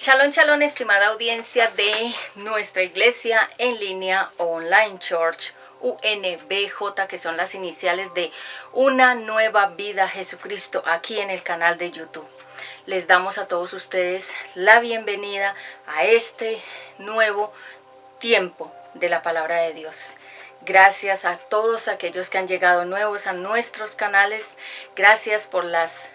Shalom, shalom, estimada audiencia de nuestra iglesia en línea Online Church UNBJ, que son las iniciales de Una Nueva Vida Jesucristo, aquí en el canal de YouTube. Les damos a todos ustedes la bienvenida a este nuevo tiempo de la palabra de Dios. Gracias a todos aquellos que han llegado nuevos a nuestros canales. Gracias por las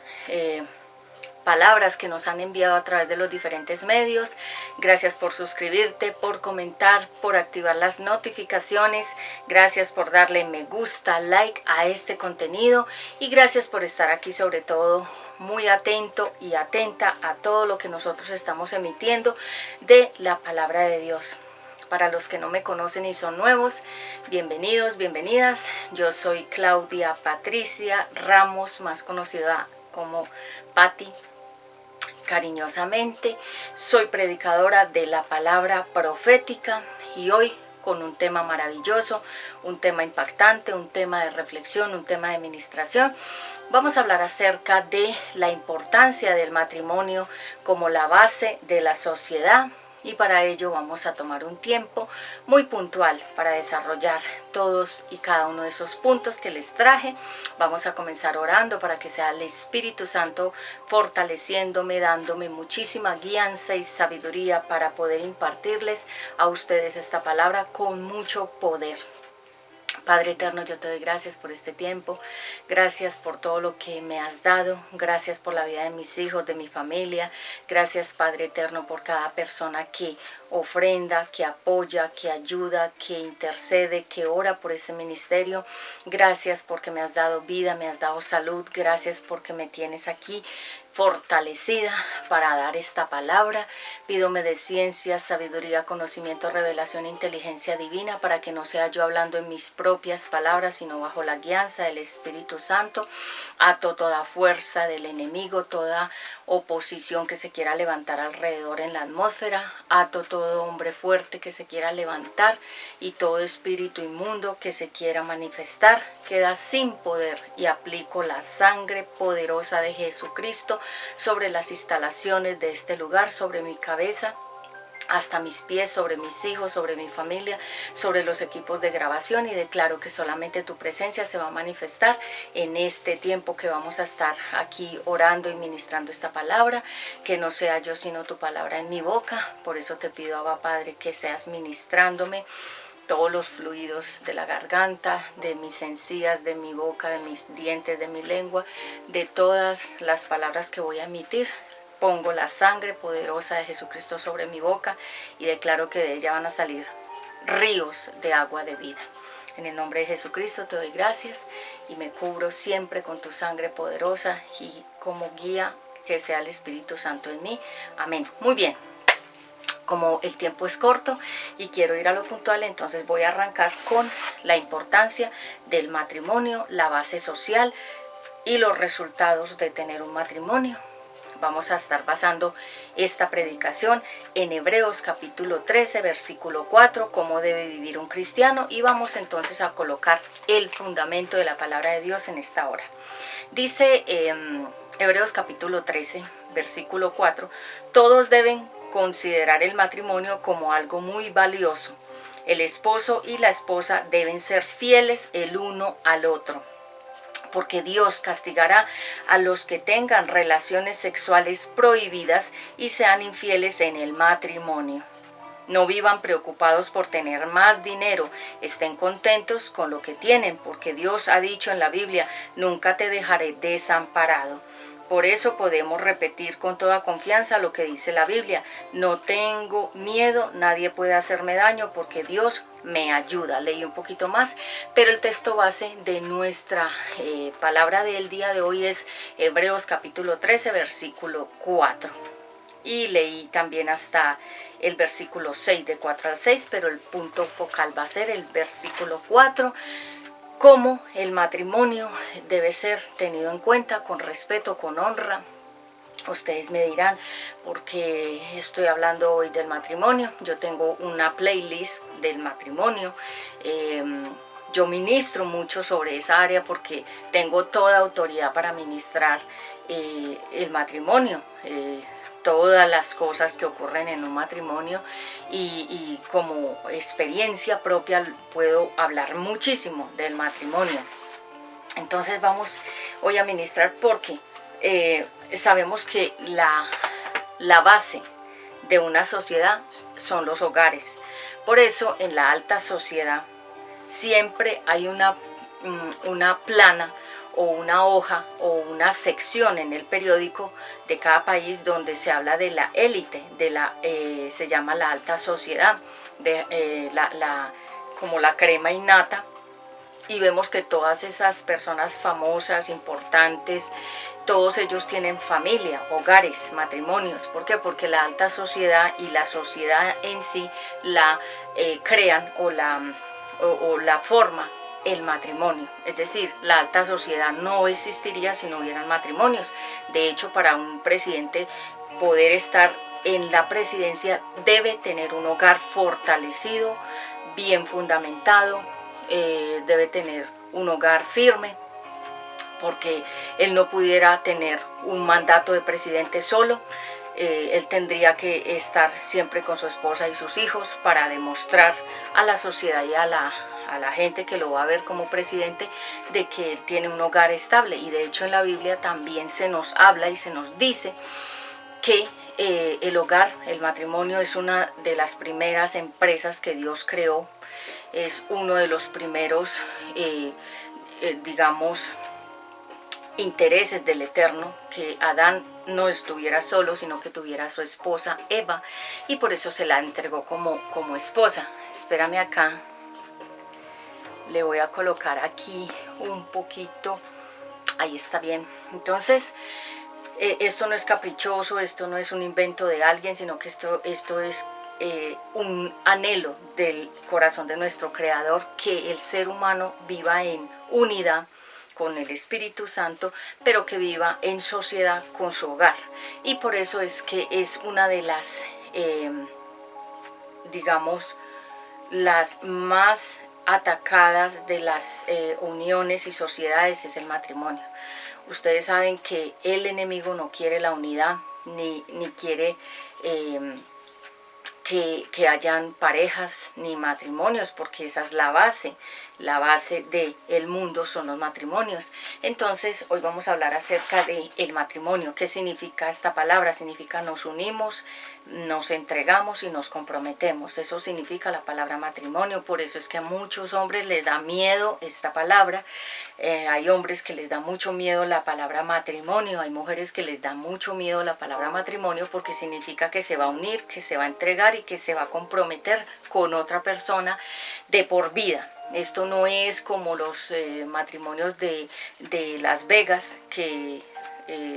palabras que nos han enviado a través de los diferentes medios. Gracias por suscribirte, por comentar, por activar las notificaciones. Gracias por darle me gusta, like a este contenido. Y gracias por estar aquí, sobre todo muy atento y atenta a todo lo que nosotros estamos emitiendo de la palabra de Dios. Para los que no me conocen y son nuevos, bienvenidos, bienvenidas. Yo soy Claudia Patricia Ramos, más conocida como Patti, cariñosamente. Soy predicadora de la palabra profética y hoy con un tema maravilloso, un tema impactante, un tema de reflexión, un tema de ministración. Vamos a hablar acerca de la importancia del matrimonio como la base de la sociedad. Y para ello vamos a tomar un tiempo muy puntual para desarrollar todos y cada uno de esos puntos que les traje. Vamos a comenzar orando para que sea el Espíritu Santo fortaleciéndome, dándome muchísima guianza y sabiduría para poder impartirles a ustedes esta palabra con mucho poder. Padre eterno, yo te doy gracias por este tiempo, gracias por todo lo que me has dado, gracias por la vida de mis hijos, de mi familia, gracias Padre eterno por cada persona que ofrenda, que apoya, que ayuda, que intercede, que ora por ese ministerio. Gracias porque me has dado vida, me has dado salud, gracias porque me tienes aquí fortalecida para dar esta palabra. Pídome de ciencia, sabiduría, conocimiento, revelación e inteligencia divina para que no sea yo hablando en mis propias palabras, sino bajo la guianza del Espíritu Santo. Ato toda fuerza del enemigo, toda oposición que se quiera levantar alrededor en la atmósfera. Ato todo hombre fuerte que se quiera levantar y todo espíritu inmundo que se quiera manifestar. Queda sin poder y aplico la sangre poderosa de Jesucristo sobre las instalaciones de este lugar, sobre mi cabeza, hasta mis pies, sobre mis hijos, sobre mi familia, sobre los equipos de grabación, y declaro que solamente tu presencia se va a manifestar en este tiempo que vamos a estar aquí orando y ministrando esta palabra, que no sea yo sino tu palabra en mi boca. Por eso te pido, Abba Padre, que seas ministrándome todos los fluidos de la garganta, de mis encías, de mi boca, de mis dientes, de mi lengua, de todas las palabras que voy a emitir. Pongo la sangre poderosa de Jesucristo sobre mi boca y declaro que de ella van a salir ríos de agua de vida. En el nombre de Jesucristo te doy gracias y me cubro siempre con tu sangre poderosa y como guía que sea el Espíritu Santo en mí. Amén. Muy bien. Como el tiempo es corto y quiero ir a lo puntual, entonces voy a arrancar con la importancia del matrimonio, la base social y los resultados de tener un matrimonio. Vamos a estar basando esta predicación en Hebreos capítulo 13, versículo 4, cómo debe vivir un cristiano, y vamos entonces a colocar el fundamento de la palabra de Dios en esta hora. Dice Hebreos capítulo 13, versículo 4, todos deben considerar el matrimonio como algo muy valioso. El esposo y la esposa deben ser fieles el uno al otro, porque Dios castigará a los que tengan relaciones sexuales prohibidas y sean infieles en el matrimonio. No vivan preocupados por tener más dinero, estén contentos con lo que tienen, porque Dios ha dicho en la Biblia, nunca te dejaré desamparado. Por eso podemos repetir con toda confianza lo que dice la Biblia, no tengo miedo, nadie puede hacerme daño porque Dios me ayuda. Leí un poquito más, pero el texto base de nuestra palabra del día de hoy es Hebreos capítulo 13, versículo 4. Y leí también hasta el versículo 6, de 4 al 6, pero el punto focal va a ser el versículo 4. Cómo el matrimonio debe ser tenido en cuenta con respeto, con honra. Ustedes me dirán, ¿por qué estoy hablando hoy del matrimonio? Yo tengo una playlist del matrimonio. Yo ministro mucho sobre esa área porque tengo toda autoridad para ministrar el matrimonio. todas las cosas que ocurren en un matrimonio y como experiencia propia puedo hablar muchísimo del matrimonio. Entonces vamos hoy a ministrar porque sabemos que la base de una sociedad son los hogares. Por eso en la alta sociedad siempre hay una plana o una hoja o una sección en el periódico de cada país donde se habla de la élite, se llama la alta sociedad, como la crema innata. Y vemos que todas esas personas famosas, importantes, todos ellos tienen familia, hogares, matrimonios. ¿Por qué? Porque la alta sociedad y la sociedad en sí la crean o la forma el matrimonio. Es decir, la alta sociedad no existiría si no hubieran matrimonios. De hecho, para un presidente poder estar en la presidencia debe tener un hogar fortalecido, bien fundamentado, debe tener un hogar firme, porque él no pudiera tener un mandato de presidente solo. Él tendría que estar siempre con su esposa y sus hijos para demostrar a la sociedad y a la gente que lo va a ver como presidente de que él tiene un hogar estable. Y de hecho en la Biblia también se nos habla y se nos dice que el hogar, el matrimonio, es una de las primeras empresas que Dios creó. Es uno de los primeros, digamos, intereses del Eterno, que Adán no estuviera solo, sino que tuviera a su esposa Eva, y por eso se la entregó como esposa. Espérame acá, le voy a colocar aquí un poquito, ahí está bien. Entonces, esto no es caprichoso, esto no es un invento de alguien, sino que esto es un anhelo del corazón de nuestro Creador, que el ser humano viva en unidad con el Espíritu Santo, pero que viva en sociedad con su hogar. Y por eso es que es una de las, digamos, las más atacadas de las uniones y sociedades es el matrimonio. Ustedes saben que el enemigo no quiere la unidad, ni quiere que hayan parejas ni matrimonios, porque esa es la base del mundo son los matrimonios. Entonces hoy vamos a hablar acerca de el matrimonio. ¿Qué significa esta palabra? Significa nos unimos, nos entregamos y nos comprometemos. Eso significa la palabra matrimonio. Por eso es que a muchos hombres les da miedo esta palabra. Hay hombres que les da mucho miedo la palabra matrimonio, hay mujeres que les da mucho miedo la palabra matrimonio, porque significa que se va a unir, que se va a entregar y que se va a comprometer con otra persona de por vida. Esto no es como los matrimonios de Las Vegas, que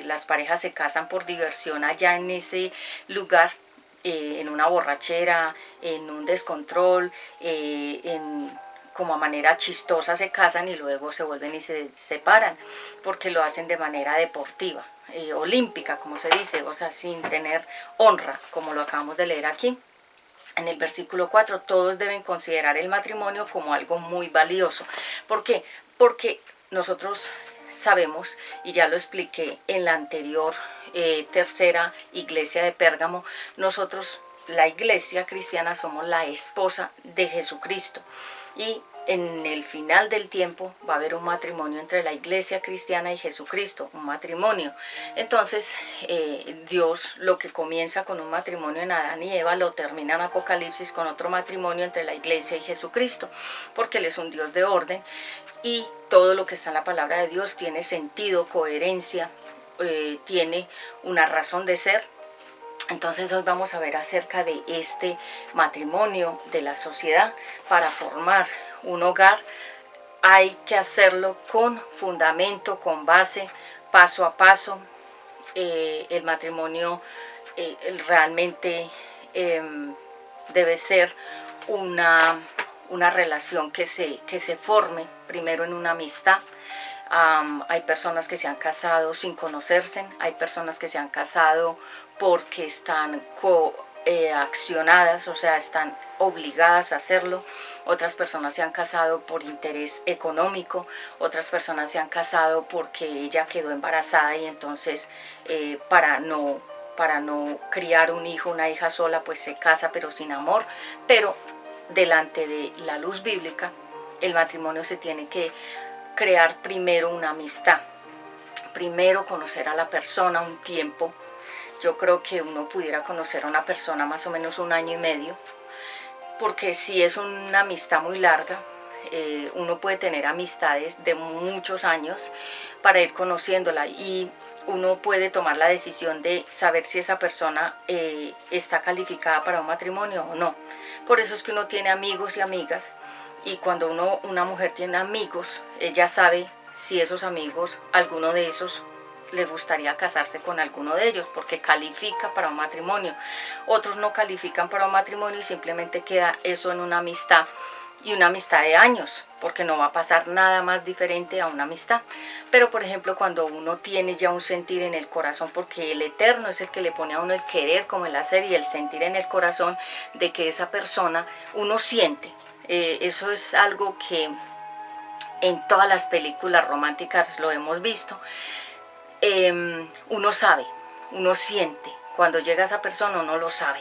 las parejas se casan por diversión allá en ese lugar, en una borrachera, en un descontrol, como a manera chistosa se casan y luego se vuelven y se separan, porque lo hacen de manera deportiva, olímpica, como se dice, o sea, sin tener honra, como lo acabamos de leer aquí. En el versículo 4, todos deben considerar el matrimonio como algo muy valioso. ¿Por qué? Porque nosotros sabemos, y ya lo expliqué en la anterior tercera iglesia de Pérgamo, nosotros, la iglesia cristiana, somos la esposa de Jesucristo. Y en el final del tiempo va a haber un matrimonio entre la iglesia cristiana y Jesucristo, un matrimonio. Entonces Dios lo que comienza con un matrimonio en Adán y Eva lo termina en Apocalipsis con otro matrimonio entre la iglesia y Jesucristo, porque Él es un Dios de orden y todo lo que está en la palabra de Dios tiene sentido, coherencia, tiene una razón de ser. Entonces hoy vamos a ver acerca de este matrimonio de la sociedad. Para formar un hogar hay que hacerlo con fundamento, con base, paso a paso. El matrimonio realmente debe ser una relación que se forme primero en una amistad. Hay personas que se han casado sin conocerse, hay personas que se han casado porque están coaccionadas, o sea, están obligadas a hacerlo. Otras personas se han casado por interés económico, otras personas se han casado porque ella quedó embarazada y entonces para para no criar un hijo, una hija sola, pues se casa pero sin amor. Pero delante de la luz bíblica, el matrimonio se tiene que crear primero una amistad. Primero conocer a la persona un tiempo. Yo creo que uno pudiera conocer a una persona más o menos 1 año y medio, porque si es una amistad muy larga, uno puede tener amistades de muchos años para ir conociéndola y uno puede tomar la decisión de saber si esa persona está calificada para un matrimonio o no. Por eso es que uno tiene amigos y amigas, y cuando una mujer tiene amigos, ella sabe si esos amigos, alguno de esos le gustaría casarse con alguno de ellos porque califica para un matrimonio. Otros no califican para un matrimonio y simplemente queda eso en una amistad, y una amistad de años, porque no va a pasar nada más diferente a una amistad. Pero por ejemplo, cuando uno tiene ya un sentir en el corazón, porque el Eterno es el que le pone a uno el querer como el hacer y el sentir en el corazón de que esa persona uno siente, eso es algo que en todas las películas románticas lo hemos visto. Uno sabe, uno siente, cuando llega esa persona uno lo sabe.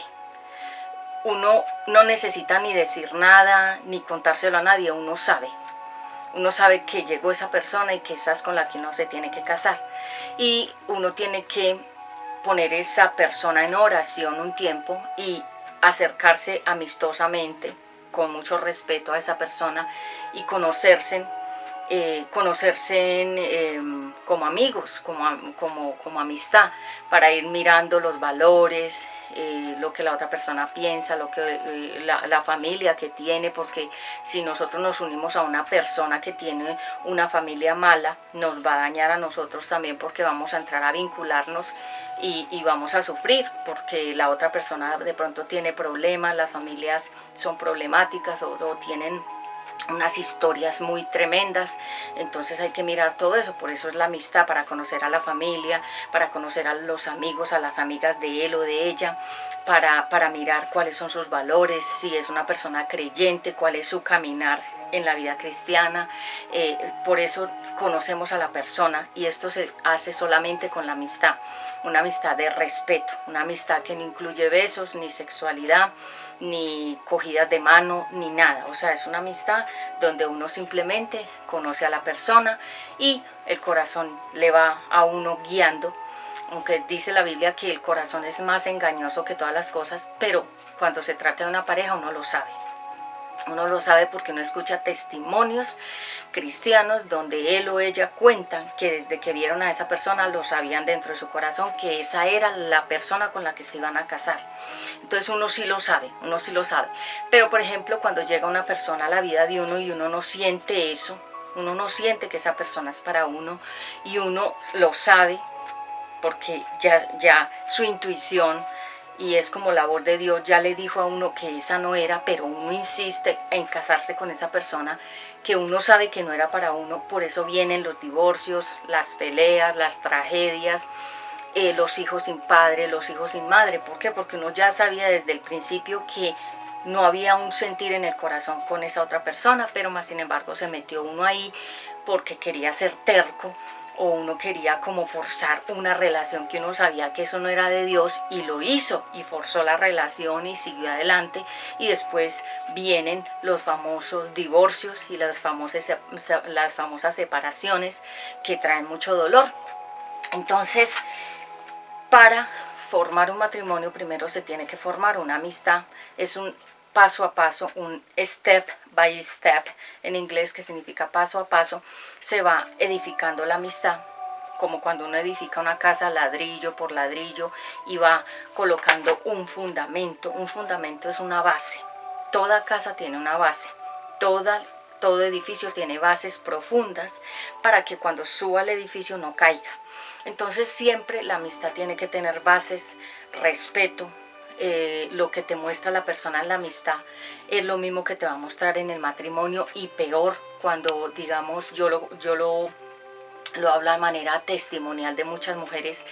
Uno no necesita ni decir nada, ni contárselo a nadie, uno sabe. Uno sabe que llegó esa persona y que esa es con la que uno se tiene que casar. Y uno tiene que poner esa persona en oración un tiempo y acercarse amistosamente, con mucho respeto a esa persona, y conocerse como amigos, como amistad, para ir mirando los valores, lo que la otra persona piensa, lo que la familia que tiene, porque si nosotros nos unimos a una persona que tiene una familia mala, nos va a dañar a nosotros también, porque vamos a entrar a vincularnos y vamos a sufrir, porque la otra persona de pronto tiene problemas, las familias son problemáticas o tienen unas historias muy tremendas. Entonces hay que mirar todo eso. Por eso es la amistad, para conocer a la familia, para conocer a los amigos, a las amigas de él o de ella, para mirar cuáles son sus valores, si es una persona creyente, cuál es su caminar en la vida cristiana. Por eso conocemos a la persona, y esto se hace solamente con la amistad, una amistad de respeto, una amistad que no incluye besos, ni sexualidad, ni cogidas de mano, ni nada. O sea, es una amistad donde uno simplemente conoce a la persona y el corazón le va a uno guiando, aunque dice la Biblia que el corazón es más engañoso que todas las cosas, pero cuando se trata de una pareja uno lo sabe. Uno lo sabe porque uno escucha testimonios cristianos donde él o ella cuentan que desde que vieron a esa persona lo sabían dentro de su corazón, que esa era la persona con la que se iban a casar. Entonces uno sí lo sabe, uno sí lo sabe. Pero por ejemplo, cuando llega una persona a la vida de uno y uno no siente eso, uno no siente que esa persona es para uno, y uno lo sabe porque ya su intuición, y es como labor de Dios, ya le dijo a uno que esa no era, pero uno insiste en casarse con esa persona que uno sabe que no era para uno. Por eso vienen los divorcios, las peleas, las tragedias, los hijos sin padre, los hijos sin madre. ¿Por qué? Porque uno ya sabía desde el principio que no había un sentir en el corazón con esa otra persona, pero más sin embargo se metió uno ahí porque quería ser terco, o uno quería como forzar una relación que uno sabía que eso no era de Dios, y lo hizo y forzó la relación y siguió adelante. Y después vienen los famosos divorcios y las famosas separaciones que traen mucho dolor. Entonces, para formar un matrimonio primero se tiene que formar una amistad. Es un paso a paso, un step by step en inglés, que significa paso a paso. Se va edificando la amistad, como cuando uno edifica una casa ladrillo por ladrillo y va colocando un fundamento. Un fundamento es una base. Toda casa tiene una base. Todo edificio tiene bases profundas para que cuando suba el edificio no caiga. Entonces siempre la amistad tiene que tener bases, respeto. Lo que te muestra la persona en la amistad es lo mismo que te va a mostrar en el matrimonio, y peor cuando, digamos, yo lo hablo de manera testimonial de muchas mujeres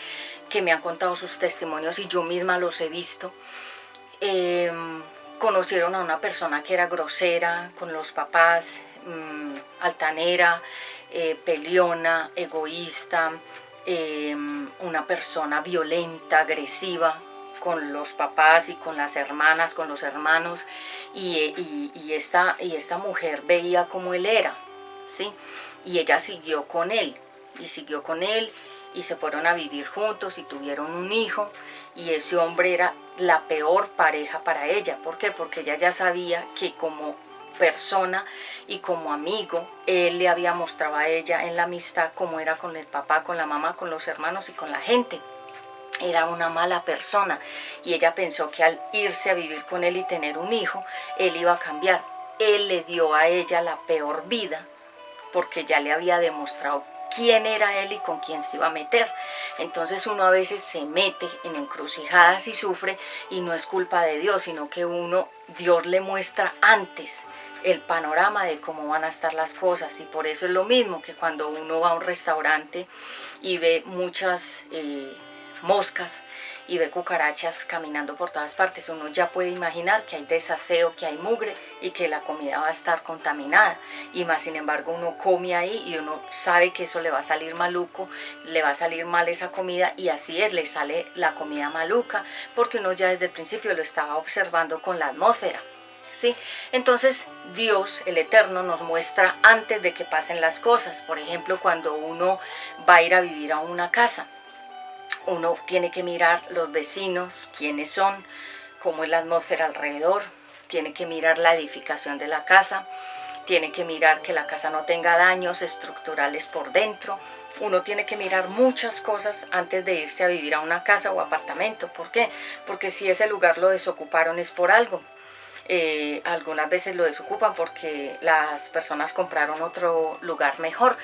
que me han contado sus testimonios y yo misma los he visto. Conocieron a una persona que era grosera con los papás, altanera, peleona, egoísta, una persona violenta, agresiva con los papás y con las hermanas, con los hermanos, y esta mujer veía cómo él era, ¿sí? Y ella siguió con él, y se fueron a vivir juntos y tuvieron un hijo, y ese hombre era la peor pareja para ella. ¿Por qué? Porque ella ya sabía que como persona y como amigo, él le había mostrado a ella en la amistad cómo era con el papá, con la mamá, con los hermanos y con la gente. Era una mala persona, y ella pensó que al irse a vivir con él y tener un hijo, él iba a cambiar. Él le dio a ella la peor vida, porque ya le había demostrado quién era él y con quién se iba a meter. Entonces uno a veces se mete en encrucijadas y sufre, y no es culpa de Dios, sino que Dios le muestra antes el panorama de cómo van a estar las cosas. Y por eso es lo mismo que cuando uno va a un restaurante y ve muchas moscas y ve cucarachas caminando por todas partes, uno ya puede imaginar que hay desaseo, que hay mugre y que la comida va a estar contaminada. Y más sin embargo uno come ahí y uno sabe que eso le va a salir maluco, le va a salir mal esa comida, y así es, le sale la comida maluca, porque uno ya desde el principio lo estaba observando con la atmósfera, ¿sí? Entonces Dios, el Eterno, nos muestra antes de que pasen las cosas. Por ejemplo, cuando uno va a ir a vivir a una casa, uno tiene que mirar los vecinos, quiénes son, cómo es la atmósfera alrededor, tiene que mirar la edificación de la casa, tiene que mirar que la casa no tenga daños estructurales por dentro. Uno tiene que mirar muchas cosas antes de irse a vivir a una casa o apartamento. ¿Por qué? Porque si ese lugar lo desocuparon es por algo. Algunas veces lo desocupan porque las personas compraron otro lugar mejor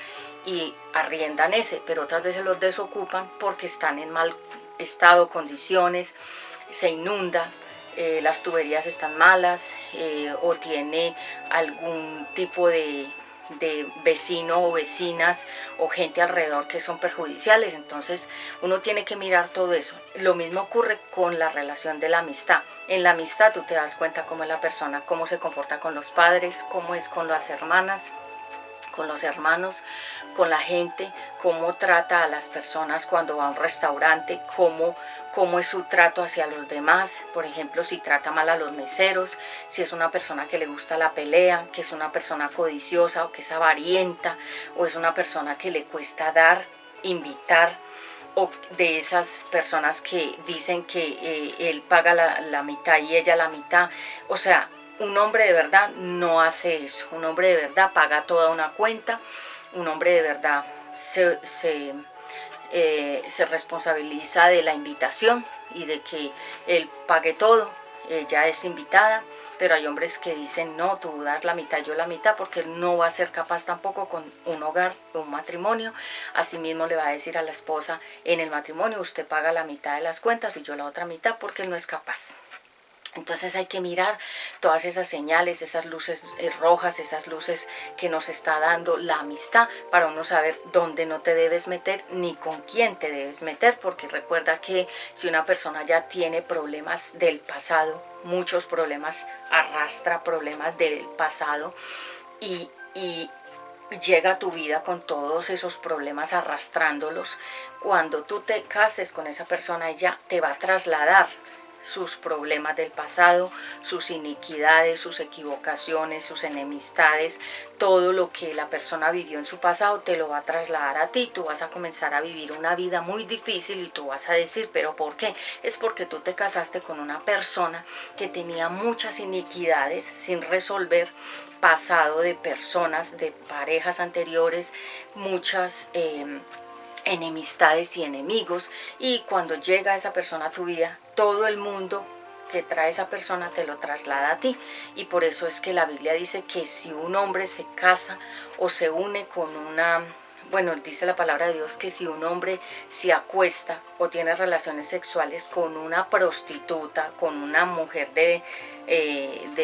y arriendan ese, pero otras veces los desocupan porque están en mal estado, condiciones, se inunda, las tuberías están malas, o tiene algún tipo de vecino o vecinas o gente alrededor que son perjudiciales. Entonces uno tiene que mirar todo eso. Lo mismo ocurre con la relación de la amistad. En la amistad tú te das cuenta cómo es la persona, cómo se comporta con los padres, cómo es con las hermanas, con los hermanos, con la gente, cómo trata a las personas cuando va a un restaurante, cómo es su trato hacia los demás. Por ejemplo, si trata mal a los meseros, si es una persona que le gusta la pelea, que es una persona codiciosa o que es avarienta, o es una persona que le cuesta dar, invitar, o de esas personas que dicen que él paga la mitad y ella la mitad. O sea, un hombre de verdad no hace eso. Un hombre de verdad paga toda una cuenta. Un hombre de verdad se responsabiliza de la invitación y de que él pague todo. Ella es invitada, pero hay hombres que dicen no, tú das la mitad, yo la mitad, porque él no va a ser capaz tampoco con un hogar, un matrimonio. Asimismo le va a decir a la esposa en el matrimonio, usted paga la mitad de las cuentas y yo la otra mitad, porque él no es capaz. Entonces hay que mirar todas esas señales, esas luces rojas, esas luces que nos está dando la amistad, para uno saber dónde no te debes meter ni con quién te debes meter, porque recuerda que si una persona ya tiene problemas del pasado, muchos problemas, arrastra problemas del pasado y llega a tu vida con todos esos problemas arrastrándolos, cuando tú te cases con esa persona, ella te va a trasladar sus problemas del pasado, sus iniquidades, sus equivocaciones, sus enemistades, todo lo que la persona vivió en su pasado te lo va a trasladar a ti. Tú vas a comenzar a vivir una vida muy difícil y tú vas a decir, ¿pero por qué? Es porque tú te casaste con una persona que tenía muchas iniquidades sin resolver, pasado de personas, de parejas anteriores, muchas enemistades y enemigos, y cuando llega esa persona a tu vida, todo el mundo que trae esa persona te lo traslada a ti. Y por eso es que la Biblia dice que si un hombre se casa o se une con una, bueno, dice la palabra de Dios que si un hombre se acuesta o tiene relaciones sexuales con una prostituta, con una mujer de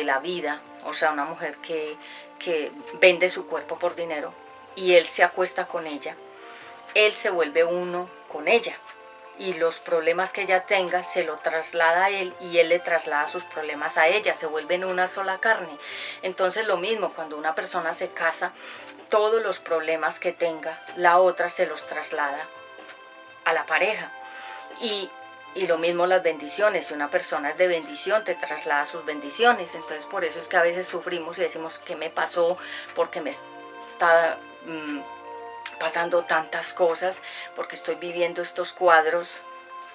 la vida, o sea, una mujer que vende su cuerpo por dinero, y él se acuesta con ella, él se vuelve uno con ella, y los problemas que ella tenga se lo traslada a él y él le traslada sus problemas a ella, se vuelven una sola carne. Entonces lo mismo, cuando una persona se casa, todos los problemas que tenga la otra se los traslada a la pareja. Y lo mismo las bendiciones, si una persona es de bendición, te traslada sus bendiciones. Entonces por eso es que a veces sufrimos y decimos, ¿qué me pasó? Porque me está pasando tantas cosas, porque estoy viviendo estos cuadros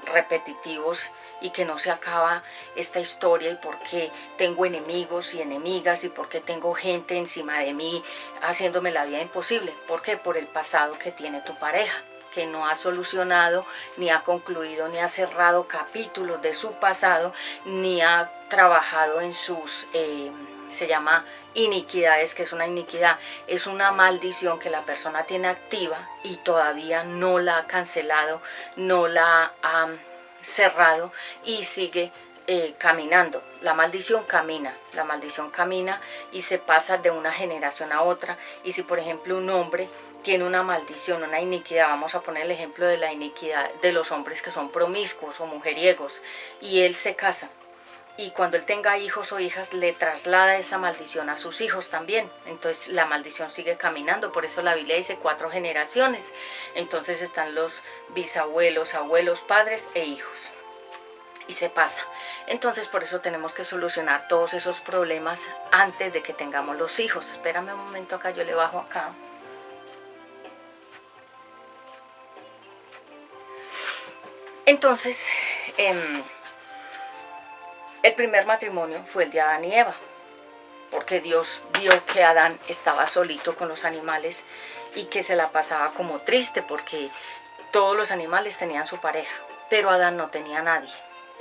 repetitivos y que no se acaba esta historia, y porque tengo enemigos y enemigas, y porque tengo gente encima de mí haciéndome la vida imposible. ¿Por qué? Por el pasado que tiene tu pareja, que no ha solucionado, ni ha concluido, ni ha cerrado capítulos de su pasado, ni ha trabajado en sus, se llama iniquidades, que es una iniquidad, es una maldición que la persona tiene activa y todavía no la ha cancelado, no la ha cerrado y sigue caminando. La maldición camina y se pasa de una generación a otra. Y si por ejemplo un hombre tiene una maldición, una iniquidad, vamos a poner el ejemplo de la iniquidad de los hombres que son promiscuos o mujeriegos, y él se casa, y cuando él tenga hijos o hijas le traslada esa maldición a sus hijos también. Entonces la maldición sigue caminando. Por eso la Biblia dice 4 generaciones. Entonces están los bisabuelos, abuelos, padres e hijos, y se pasa. Entonces por eso tenemos que solucionar todos esos problemas antes de que tengamos los hijos. Espérame un momento, acá yo le bajo acá. Entonces el primer matrimonio fue el de Adán y Eva, porque Dios vio que Adán estaba solito con los animales y que se la pasaba como triste, porque todos los animales tenían su pareja, pero Adán no tenía a nadie.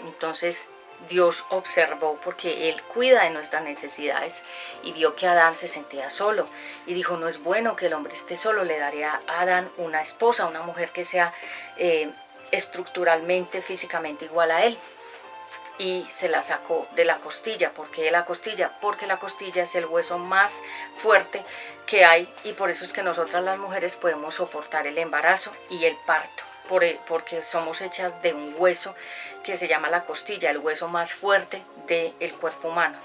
Entonces Dios observó, porque Él cuida de nuestras necesidades, y vio que Adán se sentía solo y dijo, no es bueno que el hombre esté solo, le daré a Adán una esposa, una mujer que sea estructuralmente, físicamente igual a él. Y se la sacó de la costilla. ¿Por qué de la costilla? Porque la costilla es el hueso más fuerte que hay, y por eso es que nosotras las mujeres podemos soportar el embarazo y el parto, porque somos hechas de un hueso que se llama la costilla, el hueso más fuerte del cuerpo humano.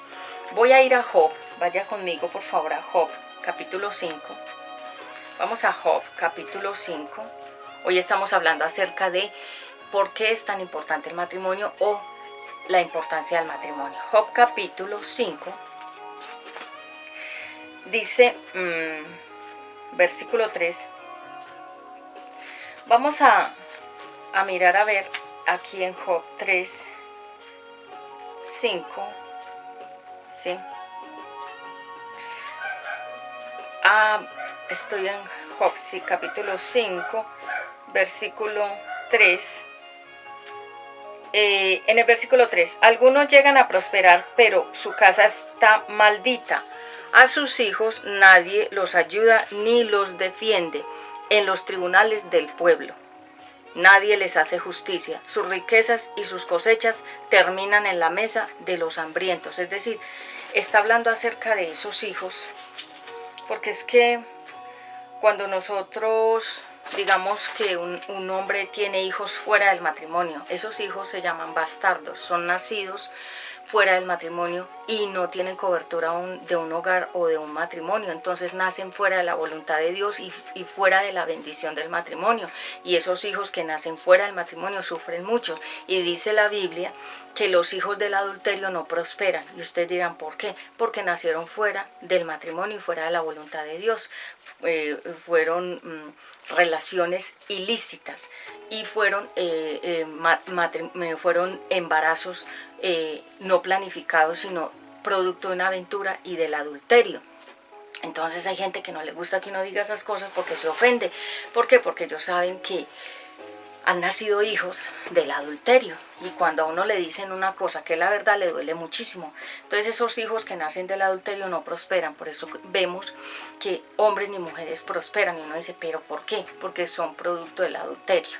Voy a ir a Job, vaya conmigo por favor a Job, capítulo 5. Vamos a Job, capítulo 5. Hoy estamos hablando acerca de por qué es tan importante el matrimonio, o la importancia del matrimonio. Job capítulo 5 dice, versículo 3. Vamos a mirar a ver aquí en Job 3, 5, ¿sí? Estoy en Job, sí, capítulo 5, versículo 3. En el versículo 3, algunos llegan a prosperar, pero su casa está maldita. A sus hijos nadie los ayuda ni los defiende en los tribunales del pueblo. Nadie les hace justicia. Sus riquezas y sus cosechas terminan en la mesa de los hambrientos. Es decir, está hablando acerca de esos hijos, porque es que cuando nosotros digamos que un hombre tiene hijos fuera del matrimonio, esos hijos se llaman bastardos, son nacidos fuera del matrimonio y no tienen cobertura de un hogar o de un matrimonio. Entonces nacen fuera de la voluntad de Dios y fuera de la bendición del matrimonio, y esos hijos que nacen fuera del matrimonio sufren mucho. Y dice la Biblia que los hijos del adulterio no prosperan. Y ustedes dirán, ¿por qué? Porque nacieron fuera del matrimonio y fuera de la voluntad de Dios. Fueron relaciones ilícitas y fueron embarazos no planificados, sino producto de una aventura y del adulterio. Entonces hay gente que no le gusta que uno diga esas cosas porque se ofende. ¿Por qué? Porque ellos saben que han nacido hijos del adulterio, y cuando a uno le dicen una cosa que es la verdad, le duele muchísimo. Entonces esos hijos que nacen del adulterio no prosperan. Por eso vemos que hombres ni mujeres prosperan, y uno dice, ¿pero por qué? Porque son producto del adulterio,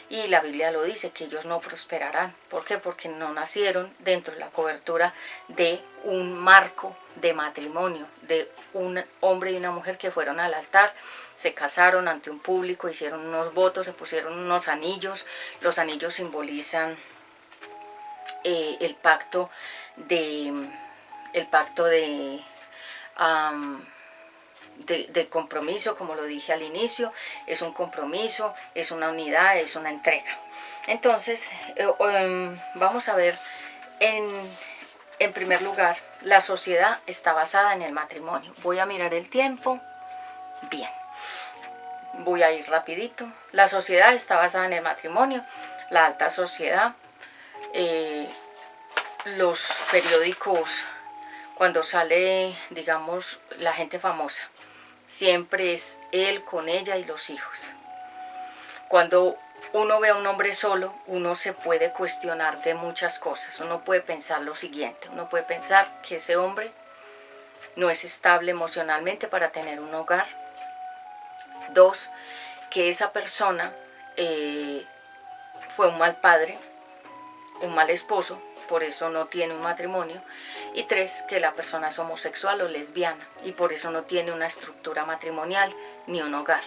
y la Biblia lo dice, que ellos no prosperarán. ¿Por qué? Porque no nacieron dentro de la cobertura de un marco de matrimonio, de un hombre y una mujer que fueron al altar, se casaron ante un público, hicieron unos votos, se pusieron unos anillos. Los anillos simbolizan el pacto de de compromiso, como lo dije al inicio, es un compromiso, es una unidad, es una entrega. Entonces, vamos a ver, en primer lugar, la sociedad está basada en el matrimonio. Voy a mirar el tiempo. Bien, voy a ir rapidito. La sociedad está basada en el matrimonio, la alta sociedad, los periódicos, cuando sale, digamos, la gente famosa, siempre es él con ella y los hijos. Cuando uno ve a un hombre solo, uno se puede cuestionar de muchas cosas. Uno puede pensar lo siguiente, uno puede pensar que ese hombre no es estable emocionalmente para tener un hogar. 2, que esa persona fue un mal padre, un mal esposo, por eso no tiene un matrimonio. Y 3, que la persona es homosexual o lesbiana y por eso no tiene una estructura matrimonial ni un hogar.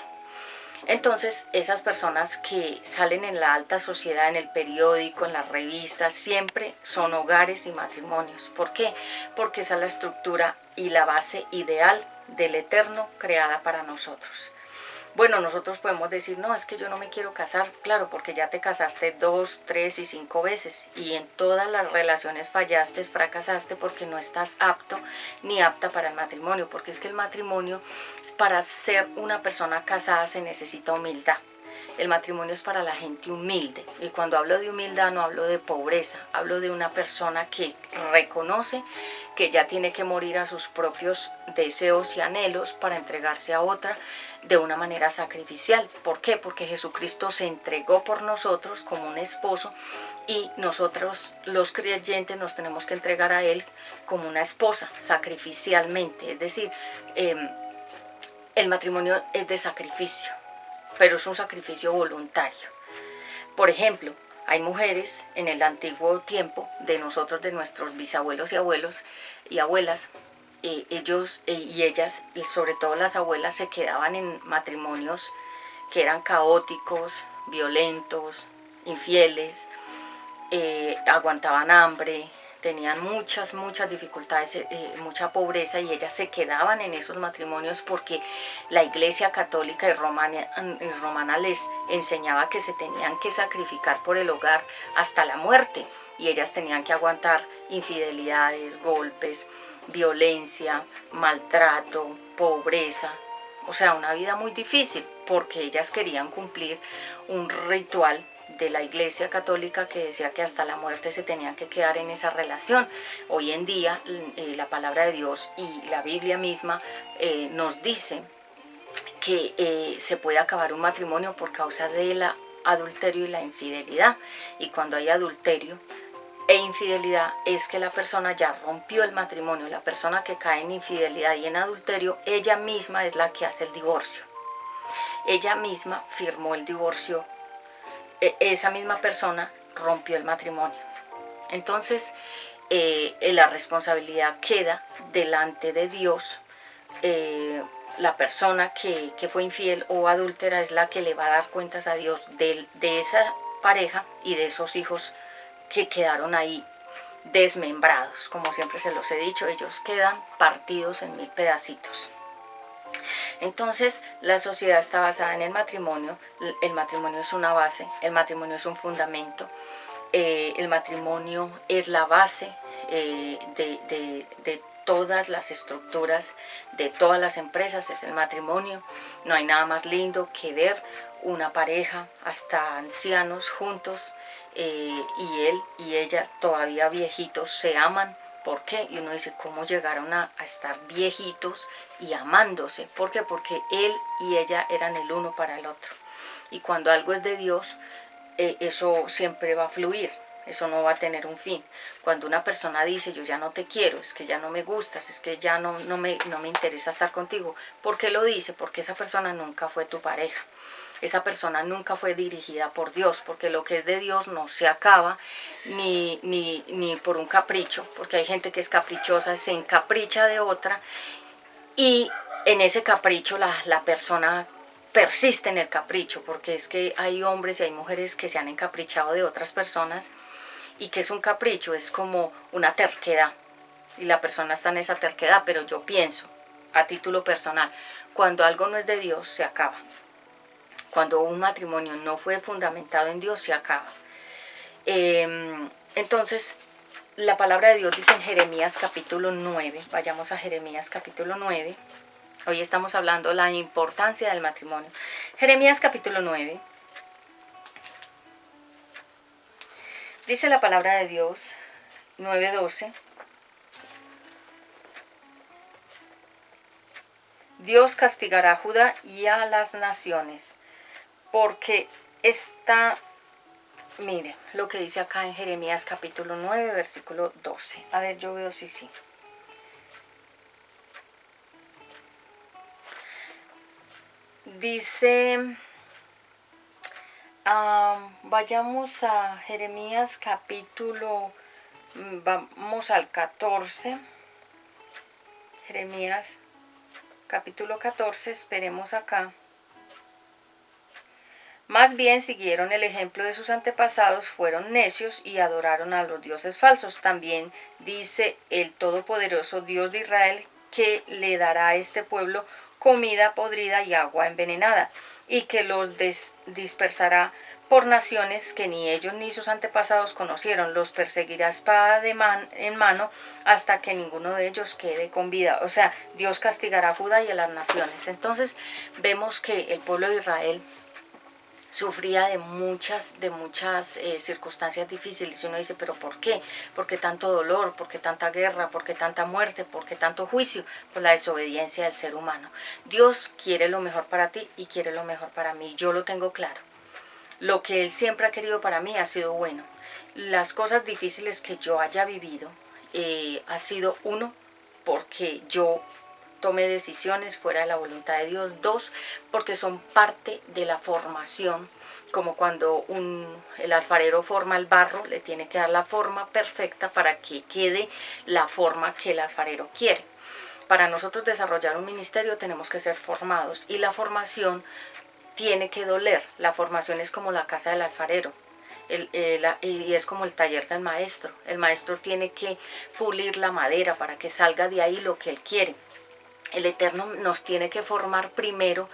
Entonces, esas personas que salen en la alta sociedad, en el periódico, en las revistas, siempre son hogares y matrimonios. ¿Por qué? Porque esa es la estructura y la base ideal del eterno creada para nosotros. Bueno, nosotros podemos decir, no, es que yo no me quiero casar, claro, porque ya te casaste 2, 3 y 5 veces y en todas las relaciones fallaste, fracasaste porque no estás apto ni apta para el matrimonio, porque es que el matrimonio, para ser una persona casada se necesita humildad. El matrimonio es para la gente humilde y cuando hablo de humildad no hablo de pobreza, hablo de una persona que reconoce que ya tiene que morir a sus propios deseos y anhelos para entregarse a otra de una manera sacrificial. ¿Por qué? Porque Jesucristo se entregó por nosotros como un esposo y nosotros los creyentes nos tenemos que entregar a Él como una esposa sacrificialmente. Es decir, el matrimonio es de sacrificio, pero es un sacrificio voluntario. Por ejemplo, hay mujeres en el antiguo tiempo de nosotros, de nuestros bisabuelos y abuelos y abuelas, ellos y ellas, sobre todo las abuelas, se quedaban en matrimonios que eran caóticos, violentos, infieles, aguantaban hambre, tenían muchas dificultades, mucha pobreza y ellas se quedaban en esos matrimonios porque la Iglesia Católica y romana les enseñaba que se tenían que sacrificar por el hogar hasta la muerte y ellas tenían que aguantar infidelidades, golpes, violencia, maltrato, pobreza, o sea, una vida muy difícil porque ellas querían cumplir un ritual de la Iglesia Católica que decía que hasta la muerte se tenían que quedar en esa relación. Hoy en día la palabra de Dios y la Biblia misma nos dice que se puede acabar un matrimonio por causa del adulterio y la infidelidad, y cuando hay adulterio e infidelidad es que la persona ya rompió el matrimonio. La persona que cae en infidelidad y en adulterio, ella misma es la que hace el divorcio, ella misma firmó el divorcio, esa misma persona rompió el matrimonio. Entonces la responsabilidad queda delante de Dios. La persona que fue infiel o adúltera es la que le va a dar cuentas a Dios de esa pareja y de esos hijos que quedaron ahí desmembrados. Como siempre se los he dicho, ellos quedan partidos en 1000 pedacitos. Entonces, la sociedad está basada en el matrimonio es una base, el matrimonio es un fundamento, el matrimonio es la base de todas las estructuras, de todas las empresas, es el matrimonio. No hay nada más lindo que ver una pareja, hasta ancianos juntos, y él y ella todavía viejitos se aman. ¿Por qué? Y uno dice, ¿cómo llegaron a estar viejitos y amándose? ¿Por qué? Porque él y ella eran el uno para el otro. Y cuando algo es de Dios, eso siempre va a fluir, eso no va a tener un fin. Cuando una persona dice, yo ya no te quiero, es que ya no me gustas, es que ya no me interesa estar contigo, ¿por qué lo dice? Porque esa persona nunca fue tu pareja. Esa persona nunca fue dirigida por Dios, porque lo que es de Dios no se acaba ni por un capricho, porque hay gente que es caprichosa, se encapricha de otra y en ese capricho la persona persiste en el capricho, porque es que hay hombres y hay mujeres que se han encaprichado de otras personas. ¿Y que es un capricho? Es como una terquedad y la persona está en esa terquedad, pero yo pienso, a título personal. Cuando algo no es de Dios, se acaba. Cuando un matrimonio no fue fundamentado en Dios, se acaba. Entonces, la palabra de Dios dice en Jeremías capítulo 9, vayamos a Jeremías capítulo 9, hoy estamos hablando de la importancia del matrimonio. Jeremías capítulo 9, dice la palabra de Dios, 9:12, Dios castigará a Judá y a las naciones, porque está, mire lo que dice acá en Jeremías capítulo 9, versículo 12. A ver, yo veo si sí. Dice, vayamos a Jeremías capítulo, vamos al 14. Jeremías capítulo 14, esperemos acá. Más bien siguieron el ejemplo de sus antepasados, fueron necios y adoraron a los dioses falsos. También dice el Todopoderoso Dios de Israel que le dará a este pueblo comida podrida y agua envenenada, y que los dispersará por naciones que ni ellos ni sus antepasados conocieron. Los perseguirá espada en mano hasta que ninguno de ellos quede con vida. O sea, Dios castigará a Judá y a las naciones. Entonces vemos que el pueblo de Israel sufría de muchas circunstancias difíciles. Y uno dice, ¿pero por qué? ¿Por qué tanto dolor? ¿Por qué tanta guerra? ¿Por qué tanta muerte? ¿Por qué tanto juicio? Por la desobediencia del ser humano. Dios quiere lo mejor para ti y quiere lo mejor para mí. Yo lo tengo claro. Lo que Él siempre ha querido para mí ha sido bueno. Las cosas difíciles que yo haya vivido ha sido, uno, porque yo tomé decisiones fuera de la voluntad de Dios. Dos, porque son parte de la formación, como cuando el alfarero forma el barro, le tiene que dar la forma perfecta para que quede la forma que el alfarero quiere. Para nosotros desarrollar un ministerio tenemos que ser formados, y la formación tiene que doler. La formación es como la casa del alfarero. Y es como el taller del maestro. El maestro tiene que pulir la madera para que salga de ahí lo que él quiere. El Eterno nos tiene que formar primero,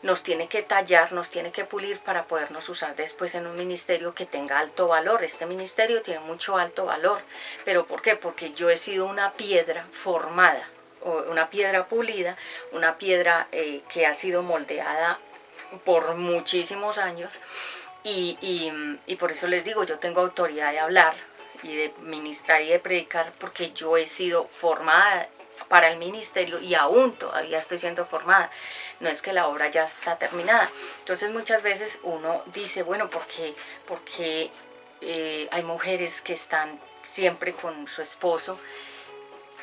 nos tiene que tallar, nos tiene que pulir para podernos usar después en un ministerio que tenga alto valor. Este ministerio tiene mucho alto valor. ¿Pero por qué? Porque yo he sido una piedra formada, una piedra pulida, una piedra que ha sido moldeada por muchísimos años. Y por eso les digo, yo tengo autoridad de hablar y de ministrar y de predicar, porque yo he sido formada para el ministerio y aún todavía estoy siendo formada. No es que la obra ya está terminada. Entonces muchas veces uno dice, bueno, porque hay mujeres que están siempre con su esposo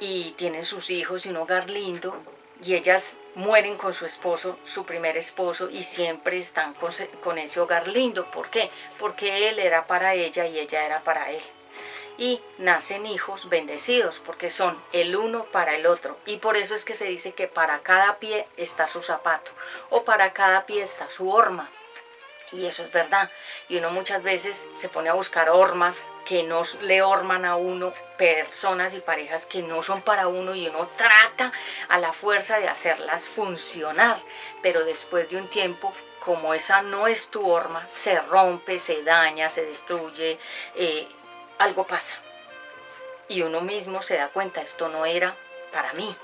y tienen sus hijos y un hogar lindo, y ellas mueren con su esposo, su primer esposo, y siempre están con ese hogar lindo. ¿Por qué? Porque él era para ella y ella era para él. Y nacen hijos bendecidos porque son el uno para el otro. Y por eso es que se dice que para cada pie está su zapato, o para cada pie está su horma. Y eso es verdad. Y uno muchas veces se pone a buscar hormas que no le horman a uno, personas y parejas que no son para uno, y uno trata a la fuerza de hacerlas funcionar. Pero después de un tiempo, como esa no es tu horma, se rompe, se daña, se destruye, algo pasa. Y uno mismo se da cuenta, esto no era para mí.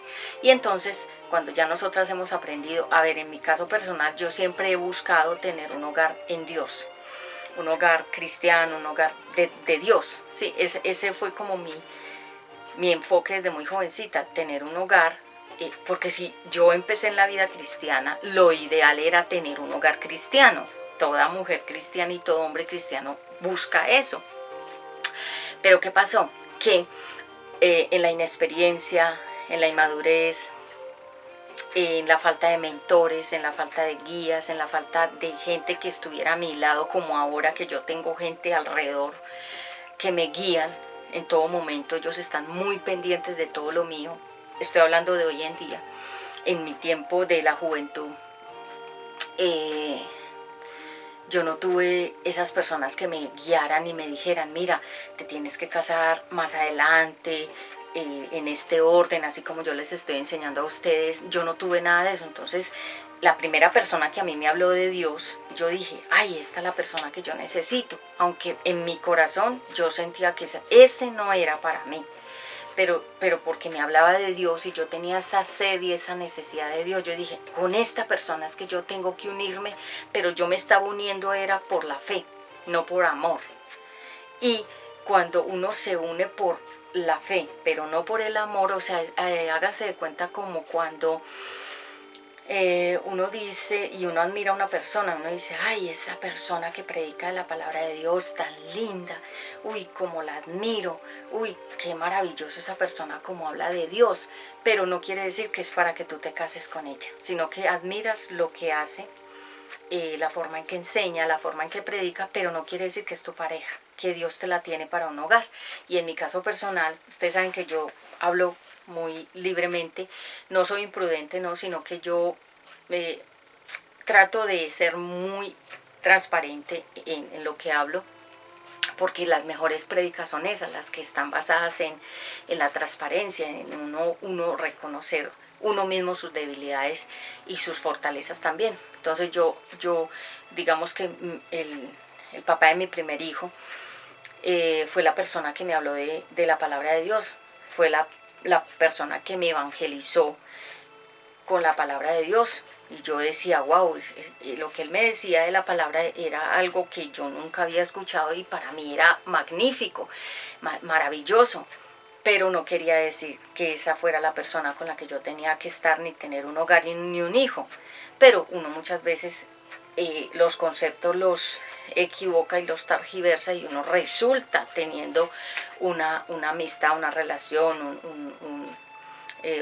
Y entonces, cuando ya nosotras hemos aprendido, a ver, en mi caso personal, yo siempre he buscado tener un hogar en Dios, un hogar cristiano, un hogar de Dios. Sí, ese fue como mi enfoque desde muy jovencita, tener un hogar, porque si yo empecé en la vida cristiana, lo ideal era tener un hogar cristiano. Toda mujer cristiana y todo hombre cristiano busca eso. Pero ¿qué pasó? Que en la inexperiencia, en la inmadurez, en la falta de mentores, en la falta de guías, en la falta de gente que estuviera a mi lado, como ahora que yo tengo gente alrededor que me guían en todo momento, ellos están muy pendientes de todo lo mío. Estoy hablando de hoy en día. En mi tiempo de la juventud, yo no tuve esas personas que me guiaran y me dijeran, mira, te tienes que casar más adelante, en este orden, así como yo les estoy enseñando a ustedes. Yo no tuve nada de eso. Entonces la primera persona que a mí me habló de Dios, yo dije, ay, esta es la persona que yo necesito, aunque en mi corazón yo sentía que ese no era para mí. Pero porque me hablaba de Dios y yo tenía esa sed y esa necesidad de Dios, yo dije, con esta persona es que yo tengo que unirme, pero yo me estaba uniendo era por la fe, no por amor. Y cuando uno se une por la fe, pero no por el amor, o sea, háganse de cuenta como cuando uno dice y uno admira a una persona, uno dice, ay, esa persona que predica de la palabra de Dios tan linda, uy, cómo la admiro, uy, qué maravilloso esa persona como habla de Dios, pero no quiere decir que es para que tú te cases con ella, sino que admiras lo que hace, la forma en que enseña, la forma en que predica, pero no quiere decir que es tu pareja, que Dios te la tiene para un hogar. Y en mi caso personal, ustedes saben que yo hablo muy libremente, no soy imprudente, no, sino que yo trato de ser muy transparente en lo que hablo, porque las mejores prédicas son esas, las que están basadas en la transparencia, en uno reconocer uno mismo sus debilidades y sus fortalezas también. Entonces yo digamos que el papá de mi primer hijo fue la persona que me habló de la palabra de Dios, fue la persona que me evangelizó con la palabra de Dios. Y yo decía, wow, lo que él me decía de la palabra era algo que yo nunca había escuchado y para mí era magnífico, maravilloso. Pero no quería decir que esa fuera la persona con la que yo tenía que estar, ni tener un hogar ni un hijo. Pero uno muchas veces los conceptos los equivoca y los targiversa y uno resulta teniendo una amistad, una relación,